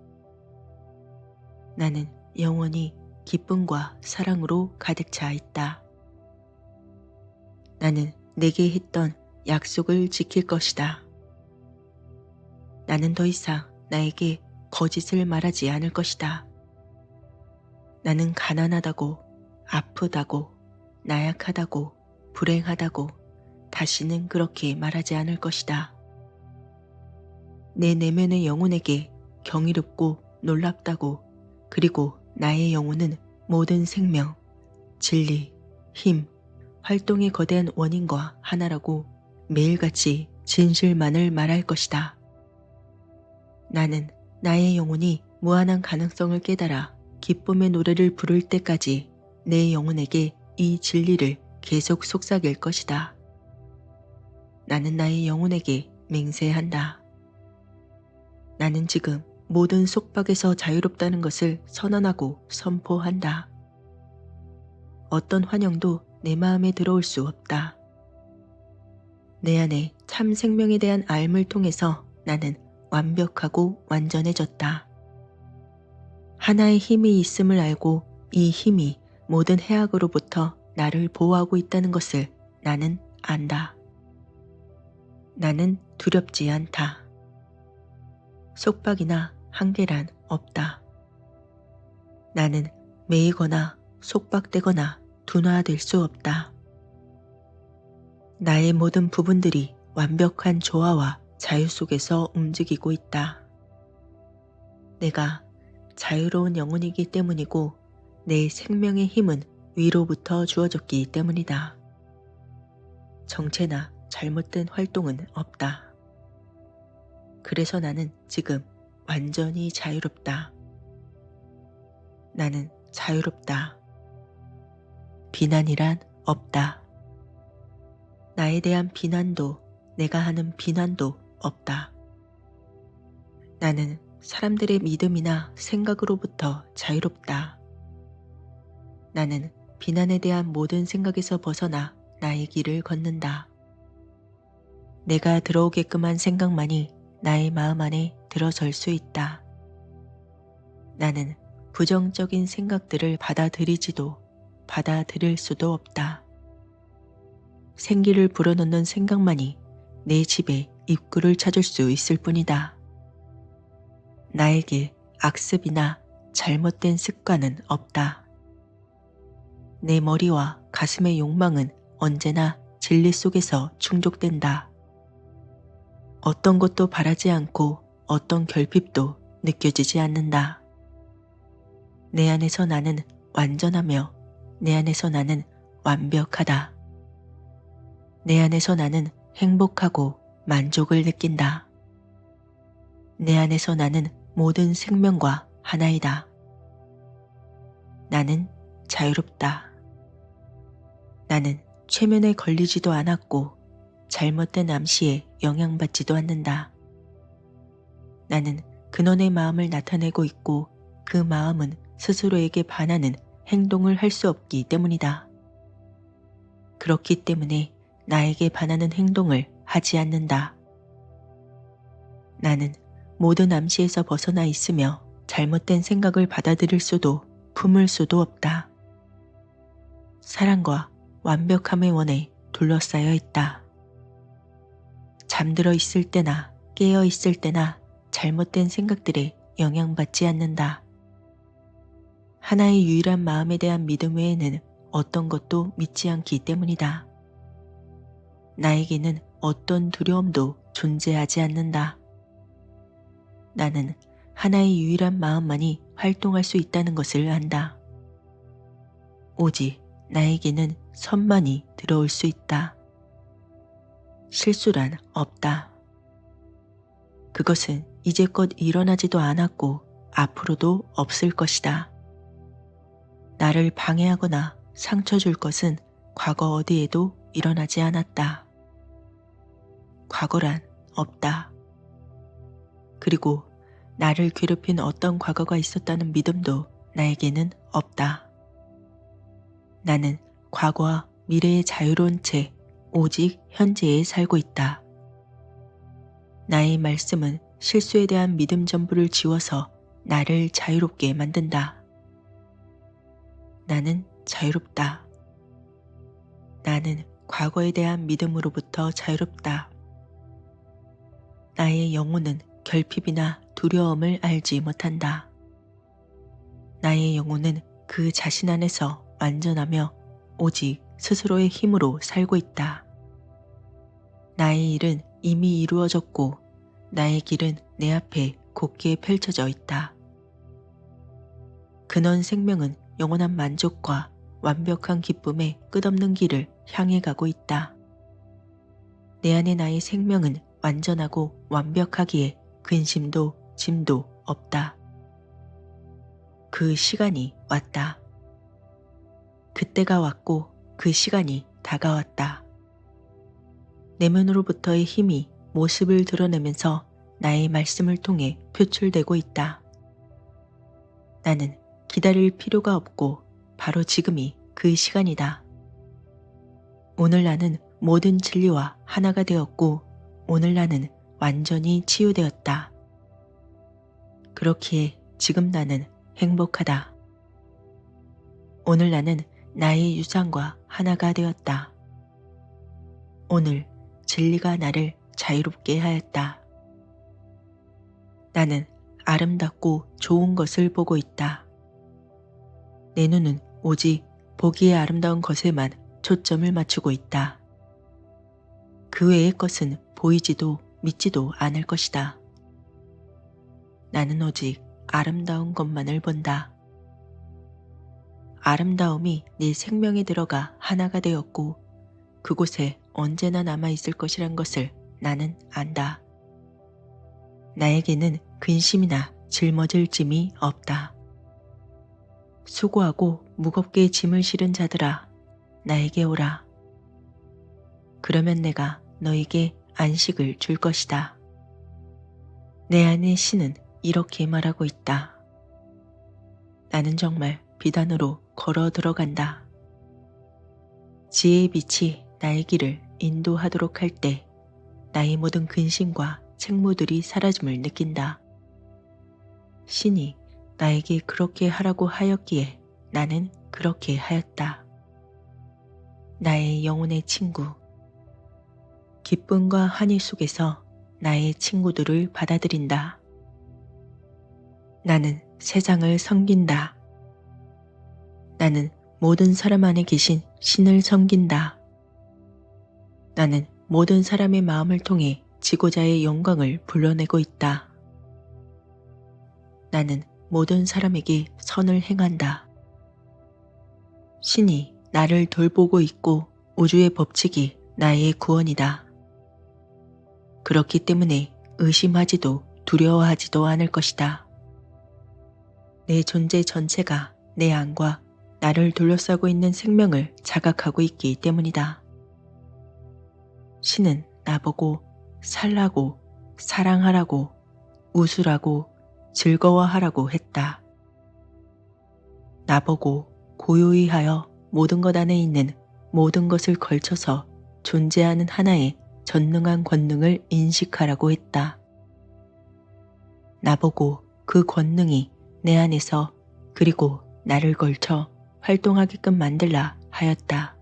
Speaker 1: 나는 영원히 기쁨과 사랑으로 가득 차 있다. 나는 내게 했던 약속을 지킬 것이다. 나는 더 이상 나에게 거짓을 말하지 않을 것이다. 나는 가난하다고, 아프다고, 나약하다고, 불행하다고 다시는 그렇게 말하지 않을 것이다. 내 내면의 영혼에게 경이롭고 놀랍다고, 그리고 나의 영혼은 모든 생명, 진리, 힘, 활동의 거대한 원인과 하나라고 매일같이 진실만을 말할 것이다. 나는 나의 영혼이 무한한 가능성을 깨달아 기쁨의 노래를 부를 때까지 내 영혼에게 이 진리를 계속 속삭일 것이다. 나는 나의 영혼에게 맹세한다. 나는 지금 모든 속박에서 자유롭다는 것을 선언하고 선포한다. 어떤 환영도 내 마음에 들어올 수 없다. 내 안에 참 생명에 대한 알을 통해서 나는 완벽하고 완전해졌다. 하나의 힘이 있음을 알고 이 힘이 모든 해악으로부터 나를 보호하고 있다는 것을 나는 안다. 나는 두렵지 않다. 속박이나 한계란 없다. 나는 매이거나 속박되거나 둔화될 수 없다. 나의 모든 부분들이 완벽한 조화와 자유 속에서 움직이고 있다. 내가 자유로운 영혼이기 때문이고 내 생명의 힘은 위로부터 주어졌기 때문이다. 정체나 잘못된 활동은 없다. 그래서 나는 지금 완전히 자유롭다. 나는 자유롭다. 비난이란 없다. 나에 대한 비난도 내가 하는 비난도 없다. 나는 사람들의 믿음이나 생각으로부터 자유롭다. 나는 비난에 대한 모든 생각에서 벗어나 나의 길을 걷는다. 내가 들어오게끔 한 생각만이 나의 마음 안에 들어설 수 있다. 나는 부정적인 생각들을 받아들이지도 받아들일 수도 없다. 생기를 불어넣는 생각만이 내 집에 입구를 찾을 수 있을 뿐이다. 나에게 악습이나 잘못된 습관은 없다. 내 머리와 가슴의 욕망은 언제나 진리 속에서 충족된다. 어떤 것도 바라지 않고 어떤 결핍도 느껴지지 않는다. 내 안에서 나는 완전하며 내 안에서 나는 완벽하다. 내 안에서 나는 행복하고 만족을 느낀다. 내 안에서 나는 모든 생명과 하나이다. 나는 자유롭다. 나는 최면에 걸리지도 않았고 잘못된 암시에 영향받지도 않는다. 나는 근원의 마음을 나타내고 있고 그 마음은 스스로에게 반하는 행동을 할 수 없기 때문이다. 그렇기 때문에 나에게 반하는 행동을 하지 않는다. 나는 모든 암시에서 벗어나 있으며 잘못된 생각을 받아들일 수도 품을 수도 없다. 사랑과 완벽함의 원에 둘러싸여 있다. 잠들어 있을 때나 깨어 있을 때나 잘못된 생각들에 영향받지 않는다. 하나의 유일한 마음에 대한 믿음 외에는 어떤 것도 믿지 않기 때문이다. 나에게는 어떤 두려움도 존재하지 않는다. 나는 하나의 유일한 마음만이 활동할 수 있다는 것을 안다. 오직 나에게는 선만이 들어올 수 있다. 실수란 없다. 그것은 이제껏 일어나지도 않았고 앞으로도 없을 것이다. 나를 방해하거나 상처 줄 것은 과거 어디에도 일어나지 않았다. 과거란 없다. 그리고 나를 괴롭힌 어떤 과거가 있었다는 믿음도 나에게는 없다. 나는 과거와 미래의 자유로운 채 오직 현재에 살고 있다. 나의 말씀은 실수에 대한 믿음 전부를 지워서 나를 자유롭게 만든다. 나는 자유롭다. 나는 과거에 대한 믿음으로부터 자유롭다. 나의 영혼은 결핍이나 두려움을 알지 못한다. 나의 영혼은 그 자신 안에서 완전하며 오직 스스로의 힘으로 살고 있다. 나의 일은 이미 이루어졌고 나의 길은 내 앞에 곧게 펼쳐져 있다. 근원 생명은 영원한 만족과 완벽한 기쁨의 끝없는 길을 향해 가고 있다. 내 안에 나의 생명은 완전하고 완벽하기에 근심도 짐도 없다. 그 시간이 왔다. 그때가 왔고 그 시간이 다가왔다. 내면으로부터의 힘이 모습을 드러내면서 나의 말씀을 통해 표출되고 있다. 나는 기다릴 필요가 없고 바로 지금이 그 시간이다. 오늘 나는 모든 진리와 하나가 되었고 오늘 나는 완전히 치유되었다. 그렇기에 지금 나는 행복하다. 오늘 나는 나의 유산과 하나가 되었다. 오늘 진리가 나를 자유롭게 하였다. 나는 아름답고 좋은 것을 보고 있다. 내 눈은 오직 보기에 아름다운 것에만 초점을 맞추고 있다. 그 외의 것은 보이지도 믿지도 않을 것이다. 나는 오직 아름다운 것만을 본다. 아름다움이 내 생명에 들어가 하나가 되었고 그곳에 언제나 남아있을 것이란 것을 나는 안다. 나에게는 근심이나 짊어질 짐이 없다. 수고하고 무겁게 짐을 실은 자들아, 나에게 오라. 그러면 내가 너에게 안식을 줄 것이다. 내 안의 신은 이렇게 말하고 있다. 나는 정말 비단으로 걸어 들어간다. 지혜의 빛이 나의 길을 인도하도록 할 때 나의 모든 근심과 책무들이 사라짐을 느낀다. 신이 나에게 그렇게 하라고 하였기에 나는 그렇게 하였다. 나의 영혼의 친구. 기쁨과 환희 속에서 나의 친구들을 받아들인다. 나는 세상을 섬긴다. 나는 모든 사람 안에 계신 신을 섬긴다. 나는 모든 사람의 마음을 통해 지고자의 영광을 불러내고 있다. 나는 모든 사람에게 선을 행한다. 신이 나를 돌보고 있고 우주의 법칙이 나의 구원이다. 그렇기 때문에 의심하지도 두려워하지도 않을 것이다. 내 존재 전체가 내 안과 나를 둘러싸고 있는 생명을 자각하고 있기 때문이다. 신은 나보고 살라고, 사랑하라고, 웃으라고, 즐거워하라고 했다. 나보고 고요히 하여 모든 것 안에 있는 모든 것을 걸쳐서 존재하는 하나의 전능한 권능을 인식하라고 했다. 나보고 그 권능이 내 안에서 그리고 나를 걸쳐 활동하게끔 만들라 하였다.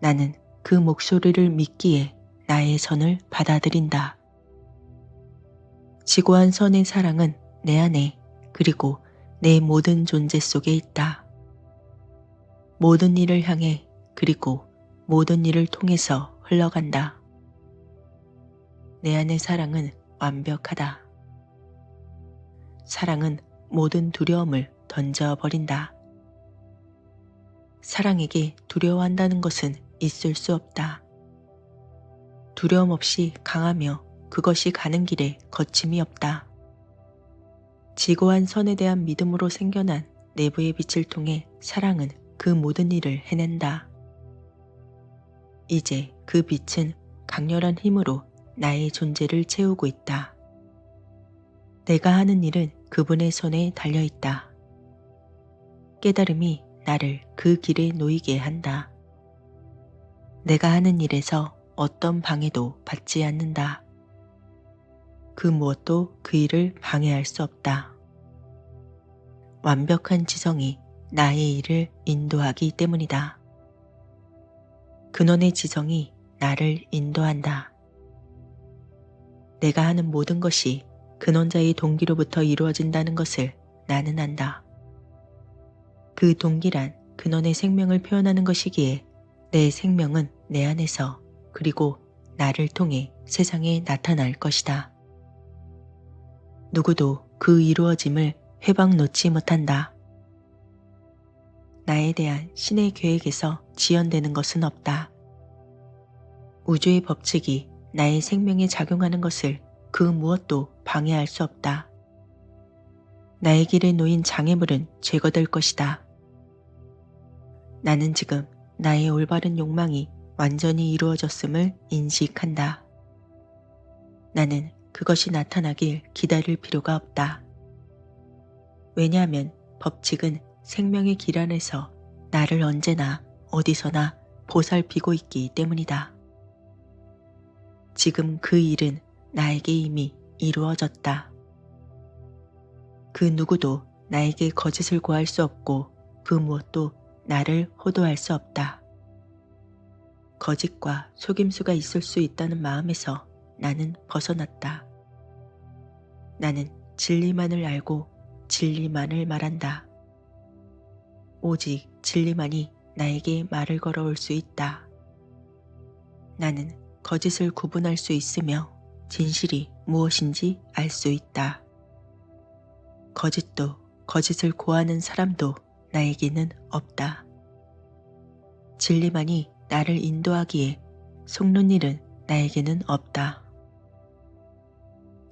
Speaker 1: 나는 그 목소리를 믿기에 나의 선을 받아들인다. 지고한 선의 사랑은 내 안에 그리고 내 모든 존재 속에 있다. 모든 일을 향해 그리고 모든 일을 통해서 흘러간다. 내 안의 사랑은 완벽하다. 사랑은 모든 두려움을 던져버린다. 사랑에게 두려워한다는 것은 있을 수 없다. 두려움 없이 강하며 그것이 가는 길에 거침이 없다. 지고한 선에 대한 믿음으로 생겨난 내부의 빛을 통해 사랑은 그 모든 일을 해낸다. 이제 그 빛은 강렬한 힘으로 나의 존재를 채우고 있다. 내가 하는 일은 그분의 손에 달려있다. 깨달음이 나를 그 길에 놓이게 한다. 내가 하는 일에서 어떤 방해도 받지 않는다. 그 무엇도 그 일을 방해할 수 없다. 완벽한 지성이 나의 일을 인도하기 때문이다. 근원의 지성이 나를 인도한다. 내가 하는 모든 것이 근원자의 동기로부터 이루어진다는 것을 나는 안다. 그 동기란 근원의 생명을 표현하는 것이기에 내 생명은 내 안에서 그리고 나를 통해 세상에 나타날 것이다. 누구도 그 이루어짐을 회방 놓지 못한다. 나에 대한 신의 계획에서 지연되는 것은 없다. 우주의 법칙이 나의 생명에 작용하는 것을 그 무엇도 방해할 수 없다. 나의 길에 놓인 장애물은 제거될 것이다. 나는 지금 나의 올바른 욕망이 완전히 이루어졌음을 인식한다. 나는 그것이 나타나길 기다릴 필요가 없다. 왜냐하면 법칙은 생명의 길 안에서 나를 언제나 어디서나 보살피고 있기 때문이다. 지금 그 일은 나에게 이미 이루어졌다. 그 누구도 나에게 거짓을 고할 수 없고 그 무엇도 나를 호도할 수 없다. 거짓과 속임수가 있을 수 있다는 마음에서 나는 벗어났다. 나는 진리만을 알고 진리만을 말한다. 오직 진리만이 나에게 말을 걸어올 수 있다. 나는 거짓을 구분할 수 있으며 진실이 무엇인지 알 수 있다. 거짓도 거짓을 고하는 사람도 나에게는 없다. 진리만이 나를 인도하기에 속는 일은 나에게는 없다.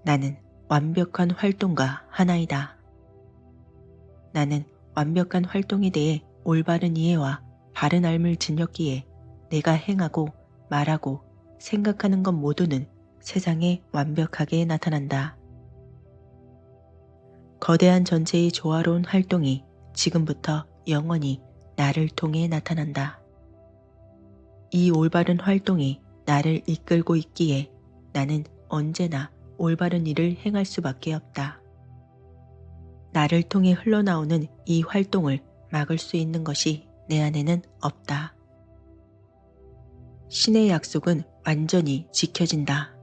Speaker 1: 나는 완벽한 활동가 하나이다. 나는 완벽한 활동에 대해 올바른 이해와 바른 알을 지녔기에 내가 행하고 말하고 생각하는 것 모두는 세상에 완벽하게 나타난다. 거대한 전체의 조화로운 활동이 지금부터 영원히 나를 통해 나타난다. 이 올바른 활동이 나를 이끌고 있기에 나는 언제나 올바른 일을 행할 수밖에 없다. 나를 통해 흘러나오는 이 활동을 막을 수 있는 것이 내 안에는 없다. 신의 약속은 완전히 지켜진다.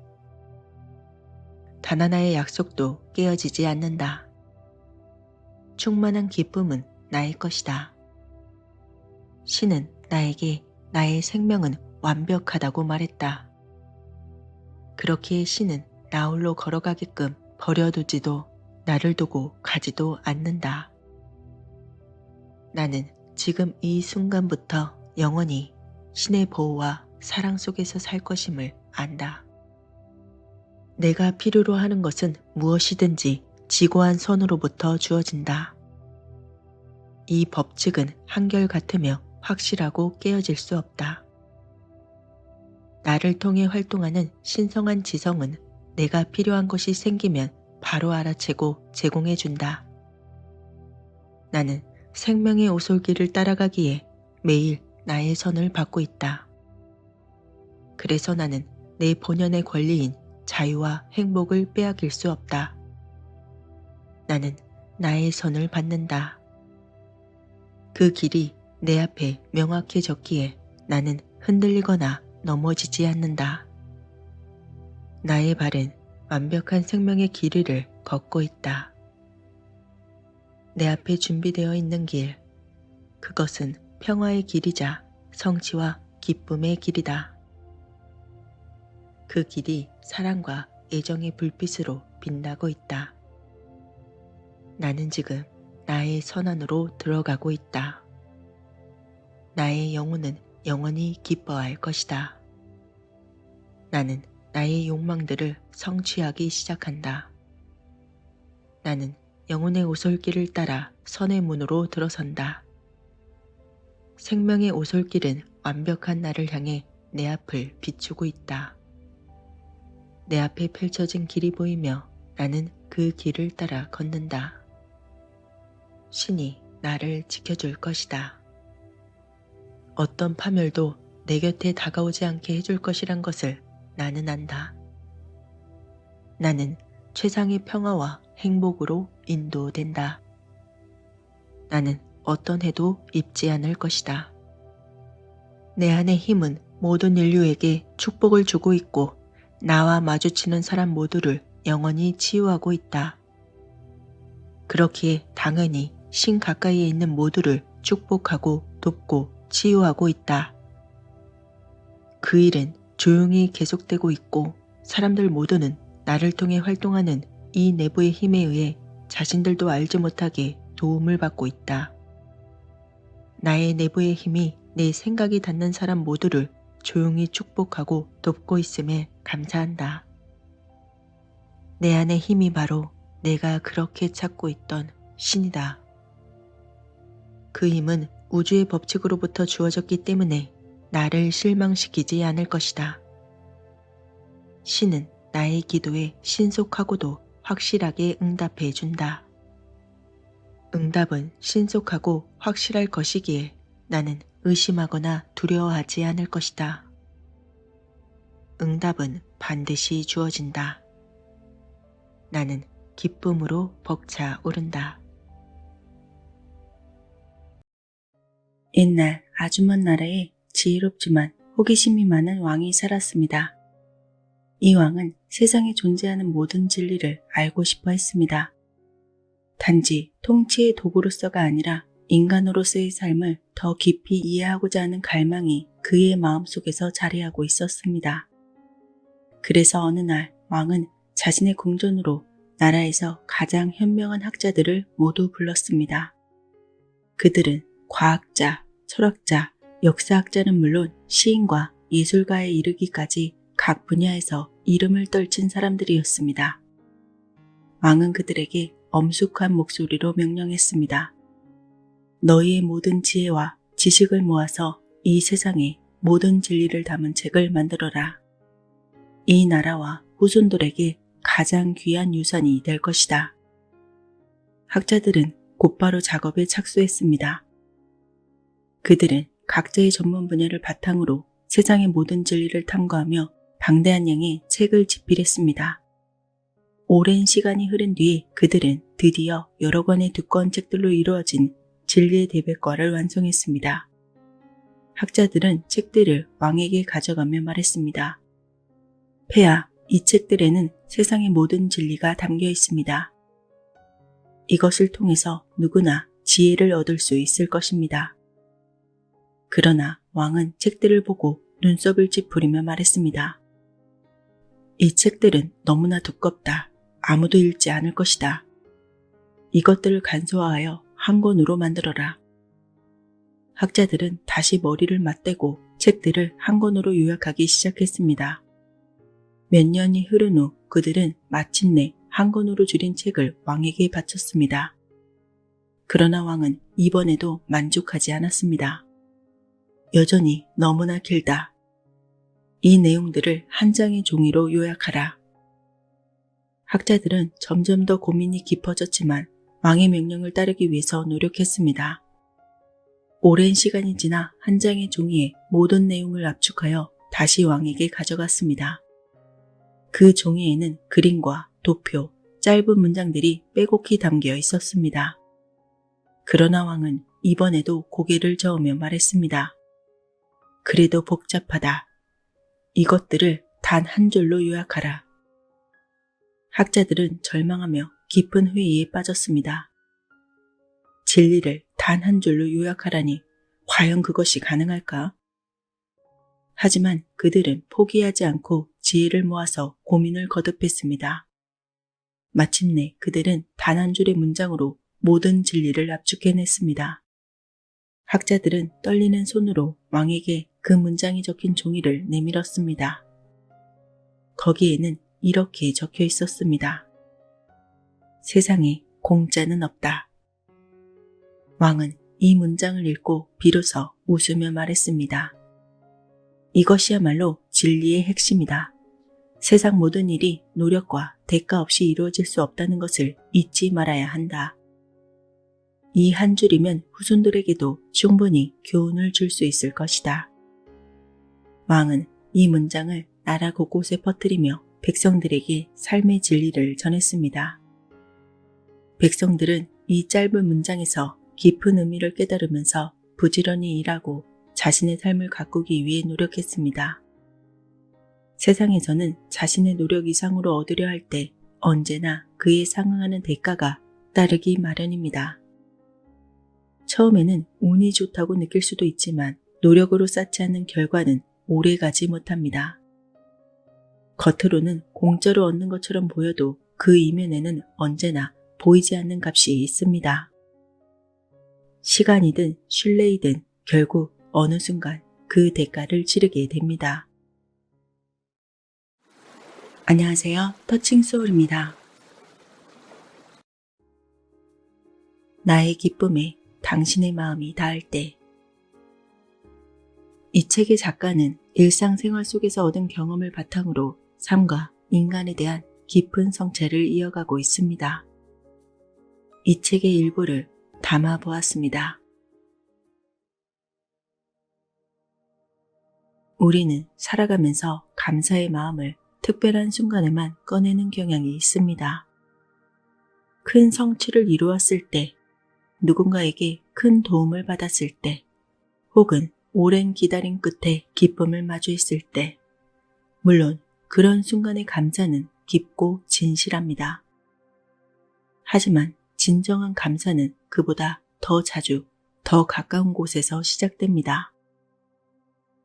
Speaker 1: 단 하나의 약속도 깨어지지 않는다. 충만한 기쁨은 나의 것이다. 신은 나에게 나의 생명은 완벽하다고 말했다. 그렇기에 신은 나 홀로 걸어가게끔 버려두지도 나를 두고 가지도 않는다. 나는 지금 이 순간부터 영원히 신의 보호와 사랑 속에서 살 것임을 안다. 내가 필요로 하는 것은 무엇이든지 지고한 선으로부터 주어진다. 이 법칙은 한결같으며 확실하고 깨어질 수 없다. 나를 통해 활동하는 신성한 지성은 내가 필요한 것이 생기면 바로 알아채고 제공해준다. 나는 생명의 오솔길을 따라가기에 매일 나의 선을 받고 있다. 그래서 나는 내 본연의 권리인 자유와 행복을 빼앗길 수 없다. 나는 나의 선을 받는다. 그 길이 내 앞에 명확히 적기에 나는 흔들리거나 넘어지지 않는다. 나의 발은 완벽한 생명의 길 위를 걷고 있다. 내 앞에 준비되어 있는 길, 그것은 평화의 길이자 성취와 기쁨의 길이다. 그 길이 사랑과 애정의 불빛으로 빛나고 있다. 나는 지금 나의 선 안으로 들어가고 있다. 나의 영혼은 영원히 기뻐할 것이다. 나는 나의 욕망들을 성취하기 시작한다. 나는 영혼의 오솔길을 따라 선의 문으로 들어선다. 생명의 오솔길은 완벽한 나를 향해 내 앞을 비추고 있다. 내 앞에 펼쳐진 길이 보이며 나는 그 길을 따라 걷는다. 신이 나를 지켜줄 것이다. 어떤 파멸도 내 곁에 다가오지 않게 해줄 것이란 것을 나는 안다. 나는 최상의 평화와 행복으로 인도된다. 나는 어떤 해도 입지 않을 것이다. 내 안의 힘은 모든 인류에게 축복을 주고 있고 나와 마주치는 사람 모두를 영원히 치유하고 있다. 그렇기에 당연히 신 가까이에 있는 모두를 축복하고 돕고 치유하고 있다. 그 일은 조용히 계속되고 있고 사람들 모두는 나를 통해 활동하는 이 내부의 힘에 의해 자신들도 알지 못하게 도움을 받고 있다. 나의 내부의 힘이 내 생각이 닿는 사람 모두를 조용히 축복하고 돕고 있음에 감사한다. 내 안의 힘이 바로 내가 그렇게 찾고 있던 신이다. 그 힘은 우주의 법칙으로부터 주어졌기 때문에 나를 실망시키지 않을 것이다. 신은 나의 기도에 신속하고도 확실하게 응답해 준다. 응답은 신속하고 확실할 것이기에 나는 의심하거나 두려워하지 않을 것이다. 응답은 반드시 주어진다. 나는 기쁨으로 벅차 오른다. 옛날 아주 먼 나라에 지혜롭지만 호기심이 많은 왕이 살았습니다. 이 왕은 세상에 존재하는 모든 진리를 알고 싶어 했습니다. 단지 통치의 도구로서가 아니라 인간으로서의 삶을 더 깊이 이해하고자 하는 갈망이 그의 마음속에서 자리하고 있었습니다. 그래서 어느 날 왕은 자신의 궁전으로 나라에서 가장 현명한 학자들을 모두 불렀습니다. 그들은 과학자, 철학자, 역사학자는 물론 시인과 예술가에 이르기까지 각 분야에서 이름을 떨친 사람들이었습니다. 왕은 그들에게 엄숙한 목소리로 명령했습니다. 너희의 모든 지혜와 지식을 모아서 이 세상에 모든 진리를 담은 책을 만들어라. 이 나라와 후손들에게 가장 귀한 유산이 될 것이다. 학자들은 곧바로 작업에 착수했습니다. 그들은 각자의 전문 분야를 바탕으로 세상의 모든 진리를 탐구하며 방대한 양의 책을 집필했습니다. 오랜 시간이 흐른 뒤 그들은 드디어 여러 권의 두꺼운 책들로 이루어진 진리의 대백과를 완성했습니다. 학자들은 책들을 왕에게 가져가며 말했습니다. 폐하, 이 책들에는 세상의 모든 진리가 담겨 있습니다. 이것을 통해서 누구나 지혜를 얻을 수 있을 것입니다. 그러나 왕은 책들을 보고 눈썹을 찌푸리며 말했습니다. 이 책들은 너무나 두껍다. 아무도 읽지 않을 것이다. 이것들을 간소화하여 한 권으로 만들어라. 학자들은 다시 머리를 맞대고 책들을 한 권으로 요약하기 시작했습니다. 몇 년이 흐른 후 그들은 마침내 한 권으로 줄인 책을 왕에게 바쳤습니다. 그러나 왕은 이번에도 만족하지 않았습니다. 여전히 너무나 길다. 이 내용들을 한 장의 종이로 요약하라. 학자들은 점점 더 고민이 깊어졌지만 왕의 명령을 따르기 위해서 노력했습니다. 오랜 시간이 지나 한 장의 종이에 모든 내용을 압축하여 다시 왕에게 가져갔습니다. 그 종이에는 그림과 도표, 짧은 문장들이 빼곡히 담겨 있었습니다. 그러나 왕은 이번에도 고개를 저으며 말했습니다. 그래도 복잡하다. 이것들을 단 한 줄로 요약하라. 학자들은 절망하며 깊은 회의에 빠졌습니다. 진리를 단 한 줄로 요약하라니 과연 그것이 가능할까? 하지만 그들은 포기하지 않고 지혜를 모아서 고민을 거듭했습니다. 마침내 그들은 단 한 줄의 문장으로 모든 진리를 압축해냈습니다. 학자들은 떨리는 손으로 왕에게 그 문장이 적힌 종이를 내밀었습니다. 거기에는 이렇게 적혀 있었습니다. 세상에 공짜는 없다. 왕은 이 문장을 읽고 비로소 웃으며 말했습니다. 이것이야말로 진리의 핵심이다. 세상 모든 일이 노력과 대가 없이 이루어질 수 없다는 것을 잊지 말아야 한다. 이 한 줄이면 후손들에게도 충분히 교훈을 줄 수 있을 것이다. 왕은 이 문장을 나라 곳곳에 퍼뜨리며 백성들에게 삶의 진리를 전했습니다. 백성들은 이 짧은 문장에서 깊은 의미를 깨달으면서 부지런히 일하고 자신의 삶을 가꾸기 위해 노력했습니다. 세상에서는 자신의 노력 이상으로 얻으려 할 때 언제나 그에 상응하는 대가가 따르기 마련입니다. 처음에는 운이 좋다고 느낄 수도 있지만 노력으로 쌓지 않는 결과는 오래가지 못합니다. 겉으로는 공짜로 얻는 것처럼 보여도 그 이면에는 언제나 보이지 않는 값이 있습니다. 시간이든 신뢰이든 결국 어느 순간 그 대가를 치르게 됩니다. 안녕하세요. 터칭소울입니다. 나의 기쁨에 당신의 마음이 닿을 때. 이 책의 작가는 일상생활 속에서 얻은 경험을 바탕으로 삶과 인간에 대한 깊은 성찰을 이어가고 있습니다. 이 책의 일부를 담아보았습니다. 우리는 살아가면서 감사의 마음을 특별한 순간에만 꺼내는 경향이 있습니다. 큰 성취를 이루었을 때, 누군가에게 큰 도움을 받았을 때, 혹은 오랜 기다림 끝에 기쁨을 마주했을 때, 물론 그런 순간의 감사는 깊고 진실합니다. 하지만 진정한 감사는 그보다 더 자주, 더 가까운 곳에서 시작됩니다.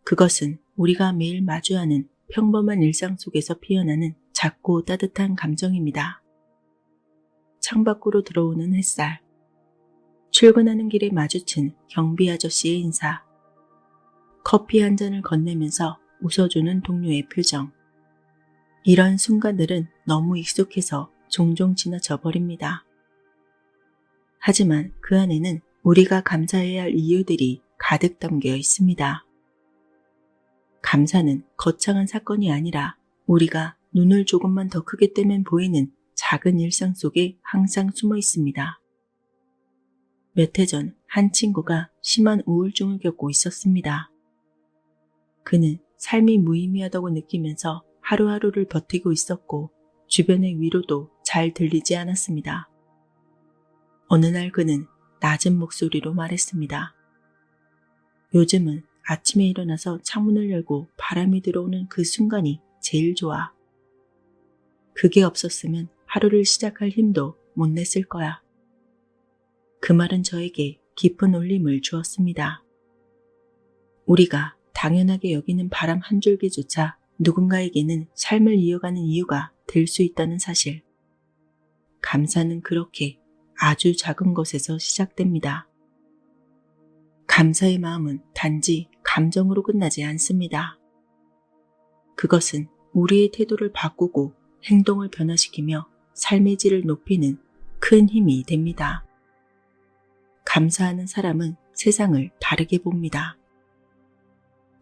Speaker 1: 그것은 우리가 매일 마주하는 평범한 일상 속에서 피어나는 작고 따뜻한 감정입니다. 창밖으로 들어오는 햇살, 출근하는 길에 마주친 경비 아저씨의 인사, 커피 한 잔을 건네면서 웃어주는 동료의 표정. 이런 순간들은 너무 익숙해서 종종 지나쳐 버립니다. 하지만 그 안에는 우리가 감사해야 할 이유들이 가득 담겨 있습니다. 감사는 거창한 사건이 아니라 우리가 눈을 조금만 더 크게 뜨면 보이는 작은 일상 속에 항상 숨어 있습니다. 몇 해 전 한 친구가 심한 우울증을 겪고 있었습니다. 그는 삶이 무의미하다고 느끼면서 하루하루를 버티고 있었고 주변의 위로도 잘 들리지 않았습니다. 어느 날 그는 낮은 목소리로 말했습니다. 요즘은 아침에 일어나서 창문을 열고 바람이 들어오는 그 순간이 제일 좋아. 그게 없었으면 하루를 시작할 힘도 못 냈을 거야. 그 말은 저에게 깊은 울림을 주었습니다. 우리가 당연하게 여기는 바람 한 줄기조차 누군가에게는 삶을 이어가는 이유가 될 수 있다는 사실. 감사는 그렇게 아주 작은 것에서 시작됩니다. 감사의 마음은 단지 감정으로 끝나지 않습니다. 그것은 우리의 태도를 바꾸고 행동을 변화시키며 삶의 질을 높이는 큰 힘이 됩니다. 감사하는 사람은 세상을 다르게 봅니다.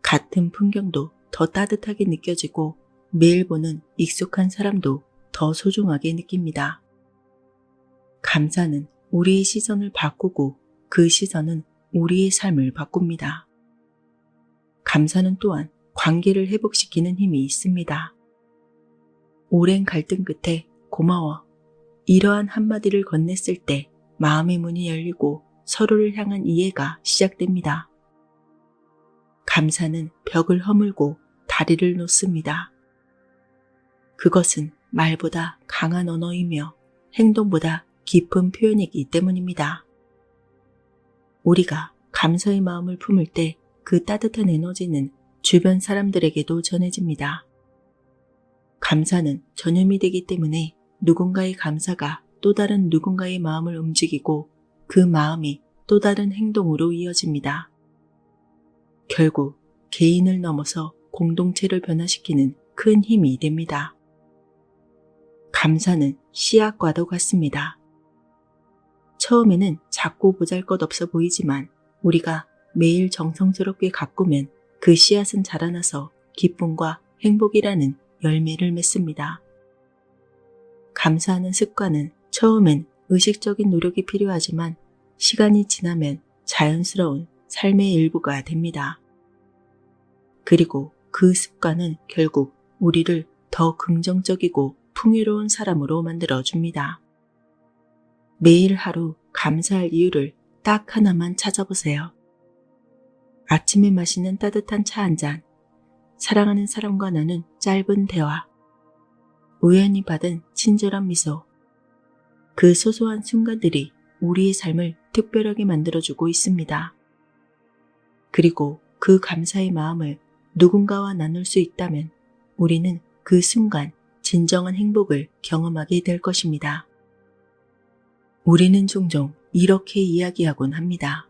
Speaker 1: 같은 풍경도 더 따뜻하게 느껴지고 매일 보는 익숙한 사람도 더 소중하게 느낍니다. 감사는 우리의 시선을 바꾸고 그 시선은 우리의 삶을 바꿉니다. 감사는 또한 관계를 회복시키는 힘이 있습니다. 오랜 갈등 끝에 고마워. 이러한 한마디를 건넸을 때 마음의 문이 열리고 서로를 향한 이해가 시작됩니다. 감사는 벽을 허물고 다리를 놓습니다. 그것은 말보다 강한 언어이며 행동보다 깊은 표현이기 때문입니다. 우리가 감사의 마음을 품을 때 그 따뜻한 에너지는 주변 사람들에게도 전해집니다. 감사는 전염이 되기 때문에 누군가의 감사가 또 다른 누군가의 마음을 움직이고 그 마음이 또 다른 행동으로 이어집니다. 결국 개인을 넘어서 공동체를 변화시키는 큰 힘이 됩니다. 감사는 씨앗과도 같습니다. 처음에는 작고 보잘것없어 보이지만 우리가 매일 정성스럽게 가꾸면 그 씨앗은 자라나서 기쁨과 행복이라는 열매를 맺습니다. 감사하는 습관은 처음엔 의식적인 노력이 필요하지만 시간이 지나면 자연스러운 삶의 일부가 됩니다. 그리고 그 습관은 결국 우리를 더 긍정적이고 풍요로운 사람으로 만들어줍니다. 매일 하루 감사할 이유를 딱 하나만 찾아보세요. 아침에 마시는 따뜻한 차 한 잔, 사랑하는 사람과 나눈 짧은 대화, 우연히 받은 친절한 미소. 그 소소한 순간들이 우리의 삶을 특별하게 만들어주고 있습니다. 그리고 그 감사의 마음을 누군가와 나눌 수 있다면 우리는 그 순간 진정한 행복을 경험하게 될 것입니다. 우리는 종종 이렇게 이야기하곤 합니다.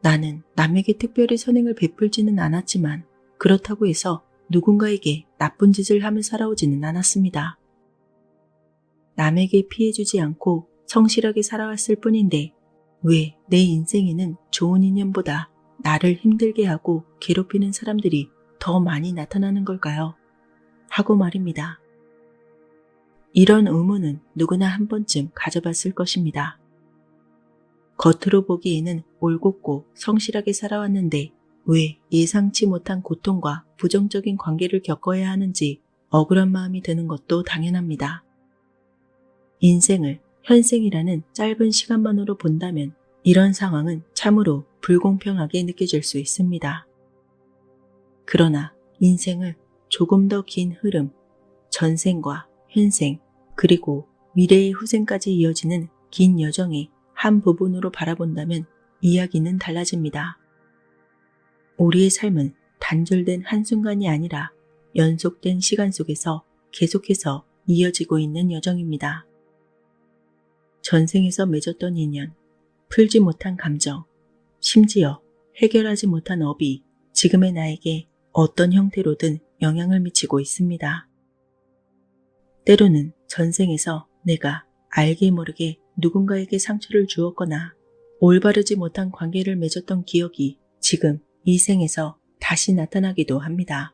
Speaker 1: 나는 남에게 특별히 선행을 베풀지는 않았지만 그렇다고 해서 누군가에게 나쁜 짓을 하며 살아오지는 않았습니다. 남에게 피해주지 않고 성실하게 살아왔을 뿐인데 왜 내 인생에는 좋은 인연보다 나를 힘들게 하고 괴롭히는 사람들이 더 많이 나타나는 걸까요? 하고 말입니다. 이런 의문은 누구나 한 번쯤 가져봤을 것입니다. 겉으로 보기에는 올곧고 성실하게 살아왔는데 왜 예상치 못한 고통과 부정적인 관계를 겪어야 하는지 억울한 마음이 드는 것도 당연합니다. 인생을 현생이라는 짧은 시간만으로 본다면 이런 상황은 참으로 불공평하게 느껴질 수 있습니다. 그러나 인생을 조금 더 긴 흐름, 전생과 현생, 그리고 미래의 후생까지 이어지는 긴 여정의 한 부분으로 바라본다면 이야기는 달라집니다. 우리의 삶은 단절된 한순간이 아니라 연속된 시간 속에서 계속해서 이어지고 있는 여정입니다. 전생에서 맺었던 인연, 풀지 못한 감정, 심지어 해결하지 못한 업이 지금의 나에게 어떤 형태로든 영향을 미치고 있습니다. 때로는 전생에서 내가 알게 모르게 누군가에게 상처를 주었거나 올바르지 못한 관계를 맺었던 기억이 지금 이 생에서 다시 나타나기도 합니다.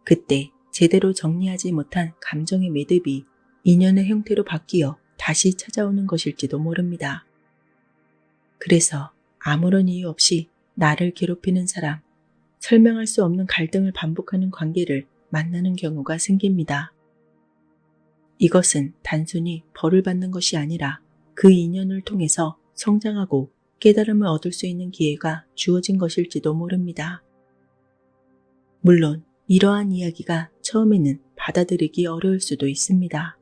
Speaker 1: 그때 제대로 정리하지 못한 감정의 매듭이 인연의 형태로 바뀌어 다시 찾아오는 것일지도 모릅니다. 그래서 아무런 이유 없이 나를 괴롭히는 사람, 설명할 수 없는 갈등을 반복하는 관계를 만나는 경우가 생깁니다. 이것은 단순히 벌을 받는 것이 아니라 그 인연을 통해서 성장하고 깨달음을 얻을 수 있는 기회가 주어진 것일지도 모릅니다. 물론 이러한 이야기가 처음에는 받아들이기 어려울 수도 있습니다.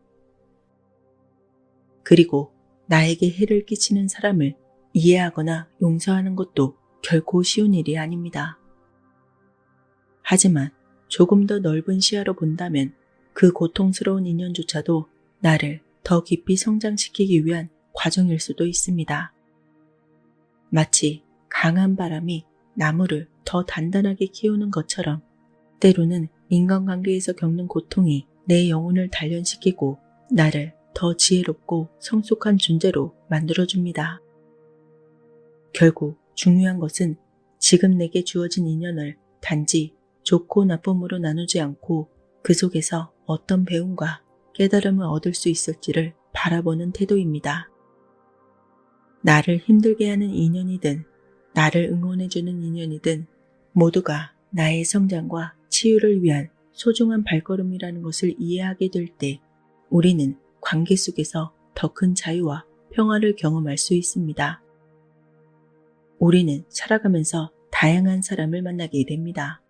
Speaker 1: 그리고 나에게 해를 끼치는 사람을 이해하거나 용서하는 것도 결코 쉬운 일이 아닙니다. 하지만 조금 더 넓은 시야로 본다면 그 고통스러운 인연조차도 나를 더 깊이 성장시키기 위한 과정일 수도 있습니다. 마치 강한 바람이 나무를 더 단단하게 키우는 것처럼 때로는 인간관계에서 겪는 고통이 내 영혼을 단련시키고 나를 더 지혜롭고 성숙한 존재로 만들어줍니다. 결국 중요한 것은 지금 내게 주어진 인연을 단지 좋고 나쁨으로 나누지 않고 그 속에서 어떤 배움과 깨달음을 얻을 수 있을지를 바라보는 태도입니다. 나를 힘들게 하는 인연이든 나를 응원해주는 인연이든 모두가 나의 성장과 치유를 위한 소중한 발걸음이라는 것을 이해하게 될 때 우리는 관계 속에서 더 큰 자유와 평화를 경험할 수 있습니다. 우리는 살아가면서 다양한 사람을 만나게 됩니다.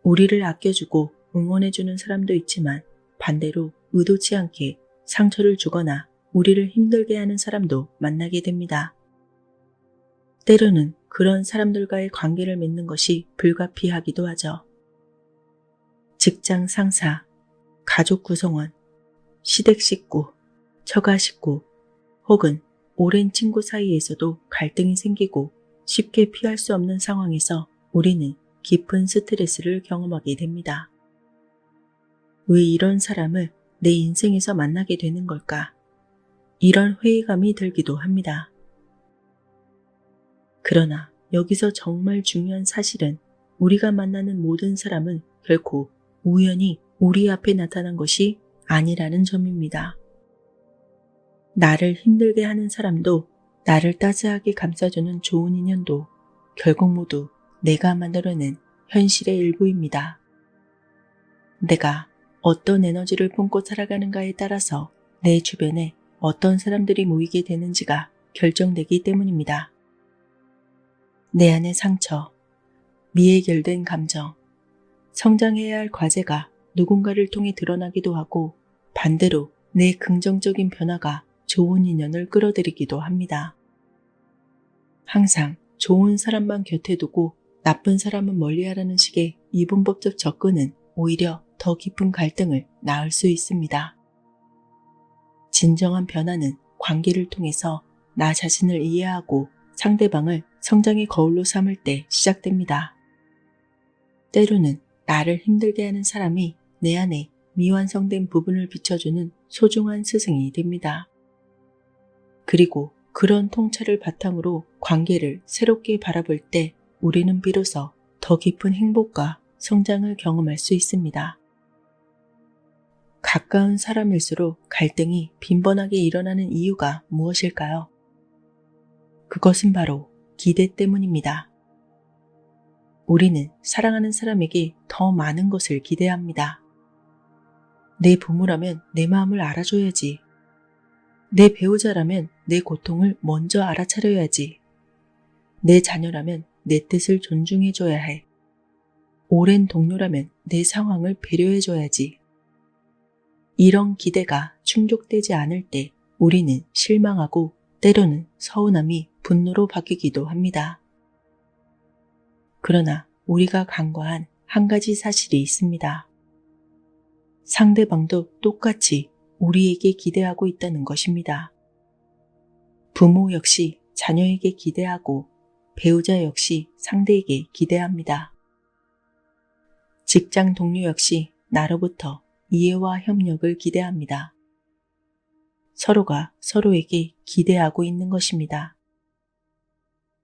Speaker 1: 우리를 아껴주고 응원해주는 사람도 있지만 반대로 의도치 않게 상처를 주거나 우리를 힘들게 하는 사람도 만나게 됩니다. 때로는 그런 사람들과의 관계를 맺는 것이 불가피하기도 하죠. 직장 상사, 가족 구성원, 시댁 식구, 처가 식구, 혹은 오랜 친구 사이에서도 갈등이 생기고 쉽게 피할 수 없는 상황에서 우리는 깊은 스트레스를 경험하게 됩니다. 왜 이런 사람을 내 인생에서 만나게 되는 걸까? 이런 회의감이 들기도 합니다. 그러나 여기서 정말 중요한 사실은 우리가 만나는 모든 사람은 결코 우연히 우리 앞에 나타난 것이 아니라는 점입니다. 나를 힘들게 하는 사람도 나를 따스하게 감싸주는 좋은 인연도 결국 모두 내가 만들어낸 현실의 일부입니다. 내가 어떤 에너지를 품고 살아가는가에 따라서 내 주변에 어떤 사람들이 모이게 되는지가 결정되기 때문입니다. 내 안의 상처, 미해결된 감정, 성장해야 할 과제가 누군가를 통해 드러나기도 하고 반대로 내 긍정적인 변화가 좋은 인연을 끌어들이기도 합니다. 항상 좋은 사람만 곁에 두고 나쁜 사람은 멀리하라는 식의 이분법적 접근은 오히려 더 깊은 갈등을 낳을 수 있습니다. 진정한 변화는 관계를 통해서 나 자신을 이해하고 상대방을 성장의 거울로 삼을 때 시작됩니다. 때로는 나를 힘들게 하는 사람이 내 안에 미완성된 부분을 비춰주는 소중한 스승이 됩니다. 그리고 그런 통찰을 바탕으로 관계를 새롭게 바라볼 때 우리는 비로소 더 깊은 행복과 성장을 경험할 수 있습니다. 가까운 사람일수록 갈등이 빈번하게 일어나는 이유가 무엇일까요? 그것은 바로 기대 때문입니다. 우리는 사랑하는 사람에게 더 많은 것을 기대합니다. 내 부모라면 내 마음을 알아줘야지. 내 배우자라면 내 고통을 먼저 알아차려야지. 내 자녀라면 내 뜻을 존중해줘야 해. 오랜 동료라면 내 상황을 배려해줘야지. 이런 기대가 충족되지 않을 때 우리는 실망하고 때로는 서운함이 분노로 바뀌기도 합니다. 그러나 우리가 간과한 한 가지 사실이 있습니다. 상대방도 똑같이 우리에게 기대하고 있다는 것입니다. 부모 역시 자녀에게 기대하고 배우자 역시 상대에게 기대합니다. 직장 동료 역시 나로부터 이해와 협력을 기대합니다. 서로가 서로에게 기대하고 있는 것입니다.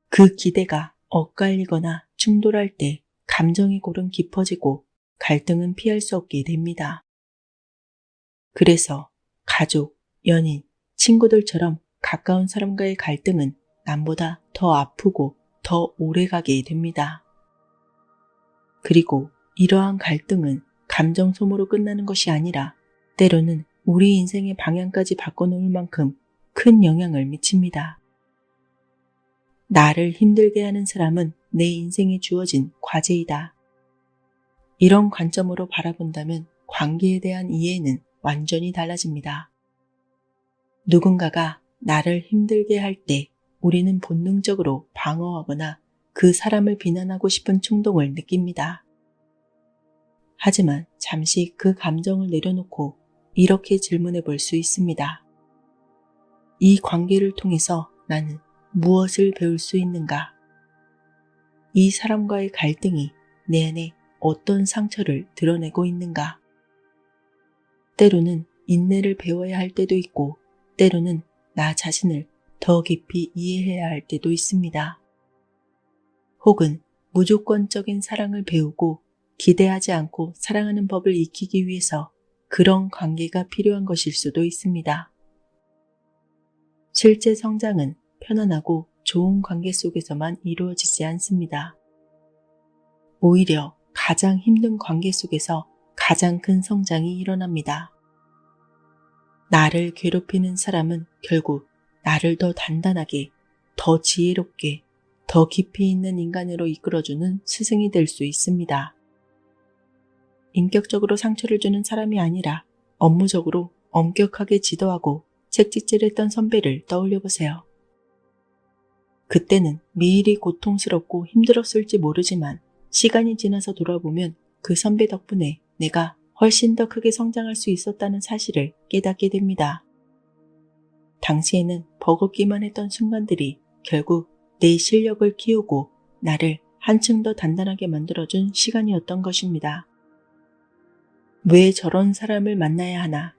Speaker 1: 그 기대가 엇갈리거나 충돌할 때 감정의 골은 깊어지고 갈등은 피할 수 없게 됩니다. 그래서 가족, 연인, 친구들처럼 가까운 사람과의 갈등은 남보다 더 아프고 더 오래가게 됩니다. 그리고 이러한 갈등은 감정 소모로 끝나는 것이 아니라 때로는 우리 인생의 방향까지 바꿔놓을 만큼 큰 영향을 미칩니다. 나를 힘들게 하는 사람은 내 인생에 주어진 과제이다. 이런 관점으로 바라본다면 관계에 대한 이해는 완전히 달라집니다. 누군가가 나를 힘들게 할 때 우리는 본능적으로 방어하거나 그 사람을 비난하고 싶은 충동을 느낍니다. 하지만 잠시 그 감정을 내려놓고 이렇게 질문해 볼 수 있습니다. 이 관계를 통해서 나는 무엇을 배울 수 있는가? 이 사람과의 갈등이 내 안에 어떤 상처를 드러내고 있는가? 때로는 인내를 배워야 할 때도 있고 때로는 나 자신을 더 깊이 이해해야 할 때도 있습니다. 혹은 무조건적인 사랑을 배우고 기대하지 않고 사랑하는 법을 익히기 위해서 그런 관계가 필요한 것일 수도 있습니다. 실제 성장은 편안하고 좋은 관계 속에서만 이루어지지 않습니다. 오히려 가장 힘든 관계 속에서 가장 큰 성장이 일어납니다. 나를 괴롭히는 사람은 결국 나를 더 단단하게, 더 지혜롭게, 더 깊이 있는 인간으로 이끌어주는 스승이 될 수 있습니다. 인격적으로 상처를 주는 사람이 아니라 업무적으로 엄격하게 지도하고 채찍질했던 선배를 떠올려 보세요. 그때는 매일이 고통스럽고 힘들었을지 모르지만 시간이 지나서 돌아보면 그 선배 덕분에 내가 훨씬 더 크게 성장할 수 있었다는 사실을 깨닫게 됩니다. 당시에는 버겁기만 했던 순간들이 결국 내 실력을 키우고 나를 한층 더 단단하게 만들어준 시간이었던 것입니다. 왜 저런 사람을 만나야 하나?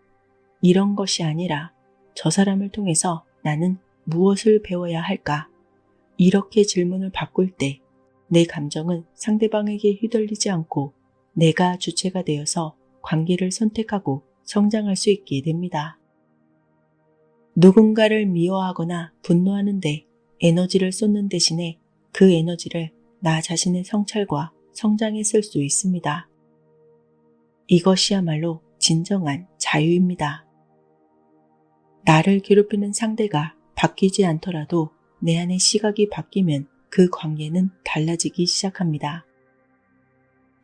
Speaker 1: 이런 것이 아니라 저 사람을 통해서 나는 무엇을 배워야 할까? 이렇게 질문을 바꿀 때 내 감정은 상대방에게 휘둘리지 않고 내가 주체가 되어서 관계를 선택하고 성장할 수 있게 됩니다. 누군가를 미워하거나 분노하는데 에너지를 쏟는 대신에 그 에너지를 나 자신의 성찰과 성장에 쓸 수 있습니다. 이것이야말로 진정한 자유입니다. 나를 괴롭히는 상대가 바뀌지 않더라도 내 안의 시각이 바뀌면 그 관계는 달라지기 시작합니다.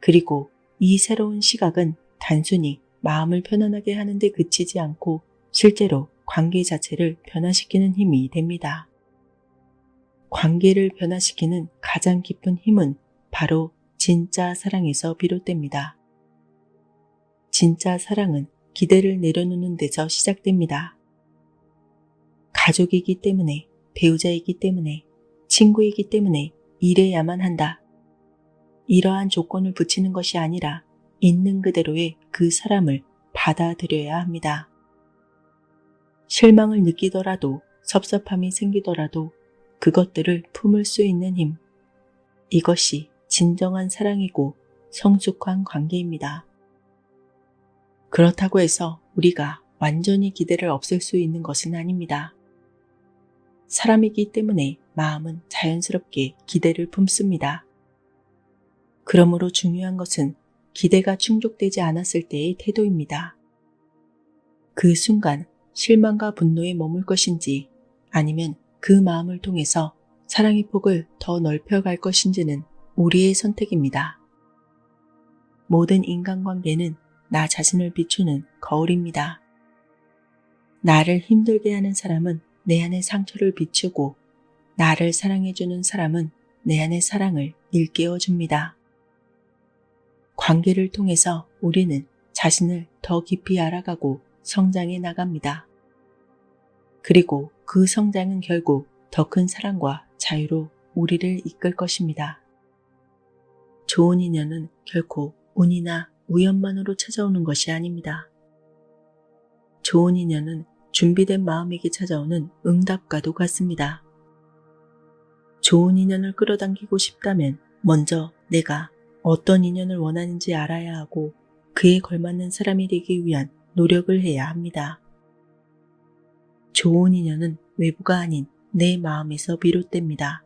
Speaker 1: 그리고 이 새로운 시각은 단순히 마음을 편안하게 하는데 그치지 않고 실제로 관계 자체를 변화시키는 힘이 됩니다. 관계를 변화시키는 가장 깊은 힘은 바로 진짜 사랑에서 비롯됩니다. 진짜 사랑은 기대를 내려놓는 데서 시작됩니다. 가족이기 때문에, 배우자이기 때문에, 친구이기 때문에 이래야만 한다. 이러한 조건을 붙이는 것이 아니라 있는 그대로의 그 사람을 받아들여야 합니다. 실망을 느끼더라도 섭섭함이 생기더라도 그것들을 품을 수 있는 힘. 이것이 진정한 사랑이고 성숙한 관계입니다. 그렇다고 해서 우리가 완전히 기대를 없앨 수 있는 것은 아닙니다. 사람이기 때문에 마음은 자연스럽게 기대를 품습니다. 그러므로 중요한 것은 기대가 충족되지 않았을 때의 태도입니다. 그 순간 실망과 분노에 머물 것인지 아니면 그 마음을 통해서 사랑의 폭을 더 넓혀갈 것인지는 우리의 선택입니다. 모든 인간관계는 나 자신을 비추는 거울입니다. 나를 힘들게 하는 사람은 내 안의 상처를 비추고 나를 사랑해주는 사람은 내 안의 사랑을 일깨워줍니다. 관계를 통해서 우리는 자신을 더 깊이 알아가고 성장해 나갑니다. 그리고 그 성장은 결국 더 큰 사랑과 자유로 우리를 이끌 것입니다. 좋은 인연은 결코 운이나 우연만으로 찾아오는 것이 아닙니다. 좋은 인연은 준비된 마음에게 찾아오는 응답과도 같습니다. 좋은 인연을 끌어당기고 싶다면 먼저 내가 어떤 인연을 원하는지 알아야 하고 그에 걸맞는 사람이 되기 위한 노력을 해야 합니다. 좋은 인연은 외부가 아닌 내 마음에서 비롯됩니다.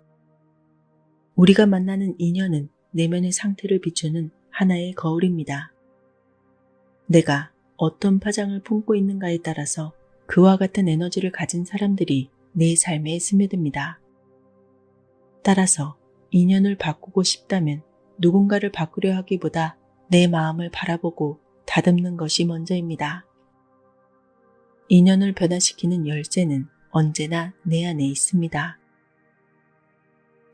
Speaker 1: 우리가 만나는 인연은 내면의 상태를 비추는 하나의 거울입니다. 내가 어떤 파장을 품고 있는가에 따라서 그와 같은 에너지를 가진 사람들이 내 삶에 스며듭니다. 따라서 인연을 바꾸고 싶다면 누군가를 바꾸려 하기보다 내 마음을 바라보고 다듬는 것이 먼저입니다. 인연을 변화시키는 열쇠는 언제나 내 안에 있습니다.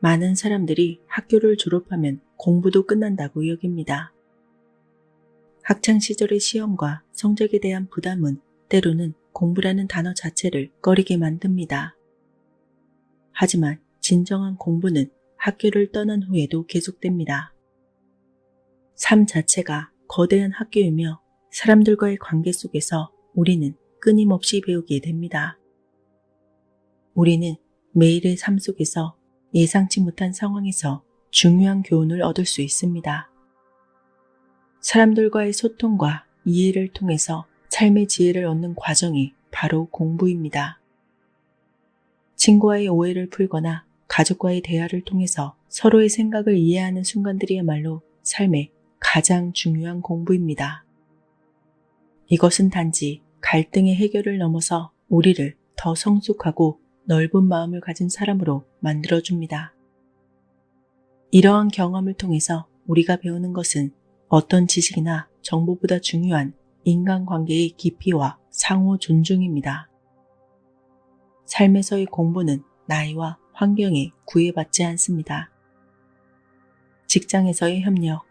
Speaker 1: 많은 사람들이 학교를 졸업하면 공부도 끝난다고 여깁니다. 학창시절의 시험과 성적에 대한 부담은 때로는 공부라는 단어 자체를 꺼리게 만듭니다. 하지만 진정한 공부는 학교를 떠난 후에도 계속됩니다. 삶 자체가 거대한 학교이며 사람들과의 관계 속에서 우리는 끊임없이 배우게 됩니다. 우리는 매일의 삶 속에서 예상치 못한 상황에서 중요한 교훈을 얻을 수 있습니다. 사람들과의 소통과 이해를 통해서 삶의 지혜를 얻는 과정이 바로 공부입니다. 친구와의 오해를 풀거나 가족과의 대화를 통해서 서로의 생각을 이해하는 순간들이야말로 삶의 가장 중요한 공부입니다. 이것은 단지 갈등의 해결을 넘어서 우리를 더 성숙하고 넓은 마음을 가진 사람으로 만들어줍니다. 이러한 경험을 통해서 우리가 배우는 것은 어떤 지식이나 정보보다 중요한 인간관계의 깊이와 상호 존중입니다. 삶에서의 공부는 나이와 환경에 구애받지 않습니다. 직장에서의 협력,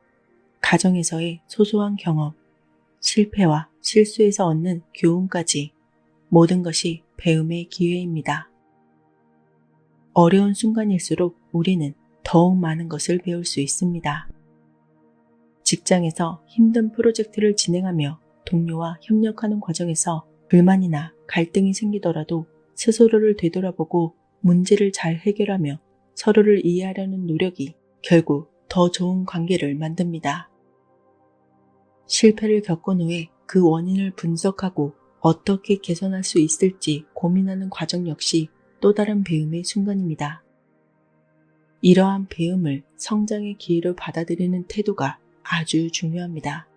Speaker 1: 가정에서의 소소한 경험, 실패와 실수에서 얻는 교훈까지 모든 것이 배움의 기회입니다. 어려운 순간일수록 우리는 더욱 많은 것을 배울 수 있습니다. 직장에서 힘든 프로젝트를 진행하며 동료와 협력하는 과정에서 불만이나 갈등이 생기더라도 스스로를 되돌아보고 문제를 잘 해결하며 서로를 이해하려는 노력이 결국 더 좋은 관계를 만듭니다. 실패를 겪은 후에 그 원인을 분석하고 어떻게 개선할 수 있을지 고민하는 과정 역시 또 다른 배움의 순간입니다. 이러한 배움을 성장의 기회로 받아들이는 태도가 아주 중요합니다.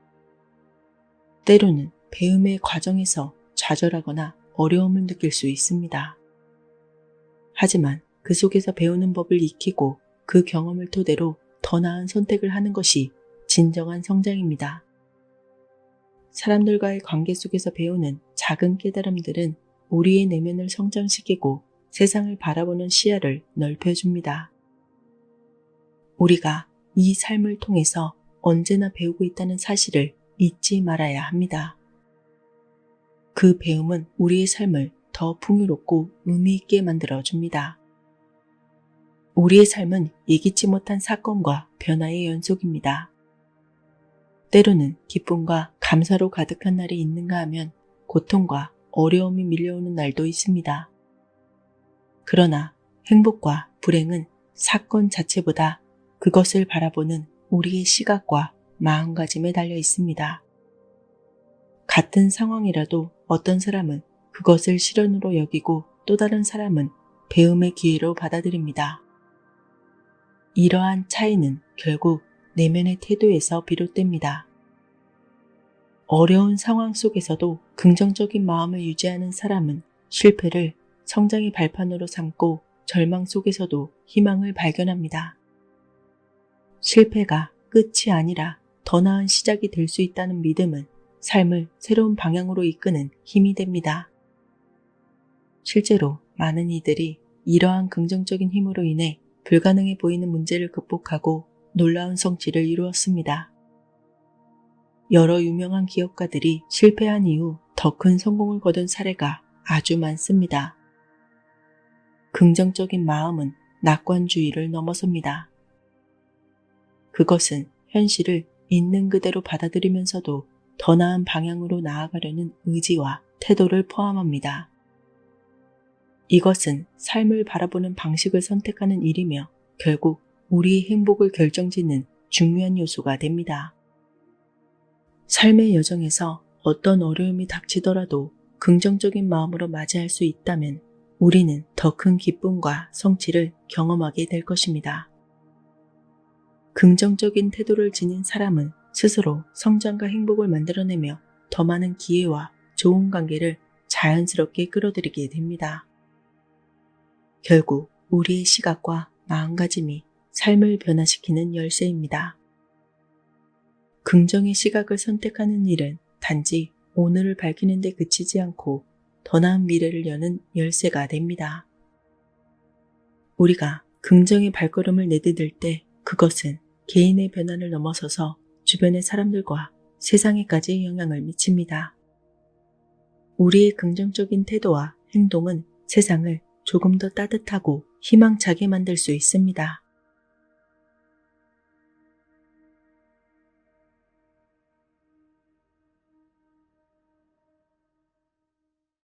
Speaker 1: 때로는 배움의 과정에서 좌절하거나 어려움을 느낄 수 있습니다. 하지만 그 속에서 배우는 법을 익히고 그 경험을 토대로 더 나은 선택을 하는 것이 진정한 성장입니다. 사람들과의 관계 속에서 배우는 작은 깨달음들은 우리의 내면을 성장시키고 세상을 바라보는 시야를 넓혀줍니다. 우리가 이 삶을 통해서 언제나 배우고 있다는 사실을 잊지 말아야 합니다. 그 배움은 우리의 삶을 더 풍요롭고 의미 있게 만들어줍니다. 우리의 삶은 예기치 못한 사건과 변화의 연속입니다. 때로는 기쁨과 감사로 가득한 날이 있는가 하면 고통과 어려움이 밀려오는 날도 있습니다. 그러나 행복과 불행은 사건 자체보다 그것을 바라보는 우리의 시각과 마음가짐에 달려 있습니다. 같은 상황이라도 어떤 사람은 그것을 시련으로 여기고 또 다른 사람은 배움의 기회로 받아들입니다. 이러한 차이는 결국 내면의 태도에서 비롯됩니다. 어려운 상황 속에서도 긍정적인 마음을 유지하는 사람은 실패를 성장의 발판으로 삼고 절망 속에서도 희망을 발견합니다. 실패가 끝이 아니라 더 나은 시작이 될 수 있다는 믿음은 삶을 새로운 방향으로 이끄는 힘이 됩니다. 실제로 많은 이들이 이러한 긍정적인 힘으로 인해 불가능해 보이는 문제를 극복하고 놀라운 성취를 이루었습니다. 여러 유명한 기업가들이 실패한 이후 더 큰 성공을 거둔 사례가 아주 많습니다. 긍정적인 마음은 낙관주의를 넘어섭니다. 그것은 현실을 있는 그대로 받아들이면서도 더 나은 방향으로 나아가려는 의지와 태도를 포함합니다. 이것은 삶을 바라보는 방식을 선택하는 일이며 결국 우리의 행복을 결정짓는 중요한 요소가 됩니다. 삶의 여정에서 어떤 어려움이 닥치더라도 긍정적인 마음으로 맞이할 수 있다면 우리는 더 큰 기쁨과 성취를 경험하게 될 것입니다. 긍정적인 태도를 지닌 사람은 스스로 성장과 행복을 만들어내며 더 많은 기회와 좋은 관계를 자연스럽게 끌어들이게 됩니다. 결국 우리의 시각과 마음가짐이 삶을 변화시키는 열쇠입니다. 긍정의 시각을 선택하는 일은 단지 오늘을 밝히는 데 그치지 않고 더 나은 미래를 여는 열쇠가 됩니다. 우리가 긍정의 발걸음을 내디딜 때 그것은 개인의 변화를 넘어서서 주변의 사람들과 세상에까지 영향을 미칩니다. 우리의 긍정적인 태도와 행동은 세상을 조금 더 따뜻하고 희망차게 만들 수 있습니다.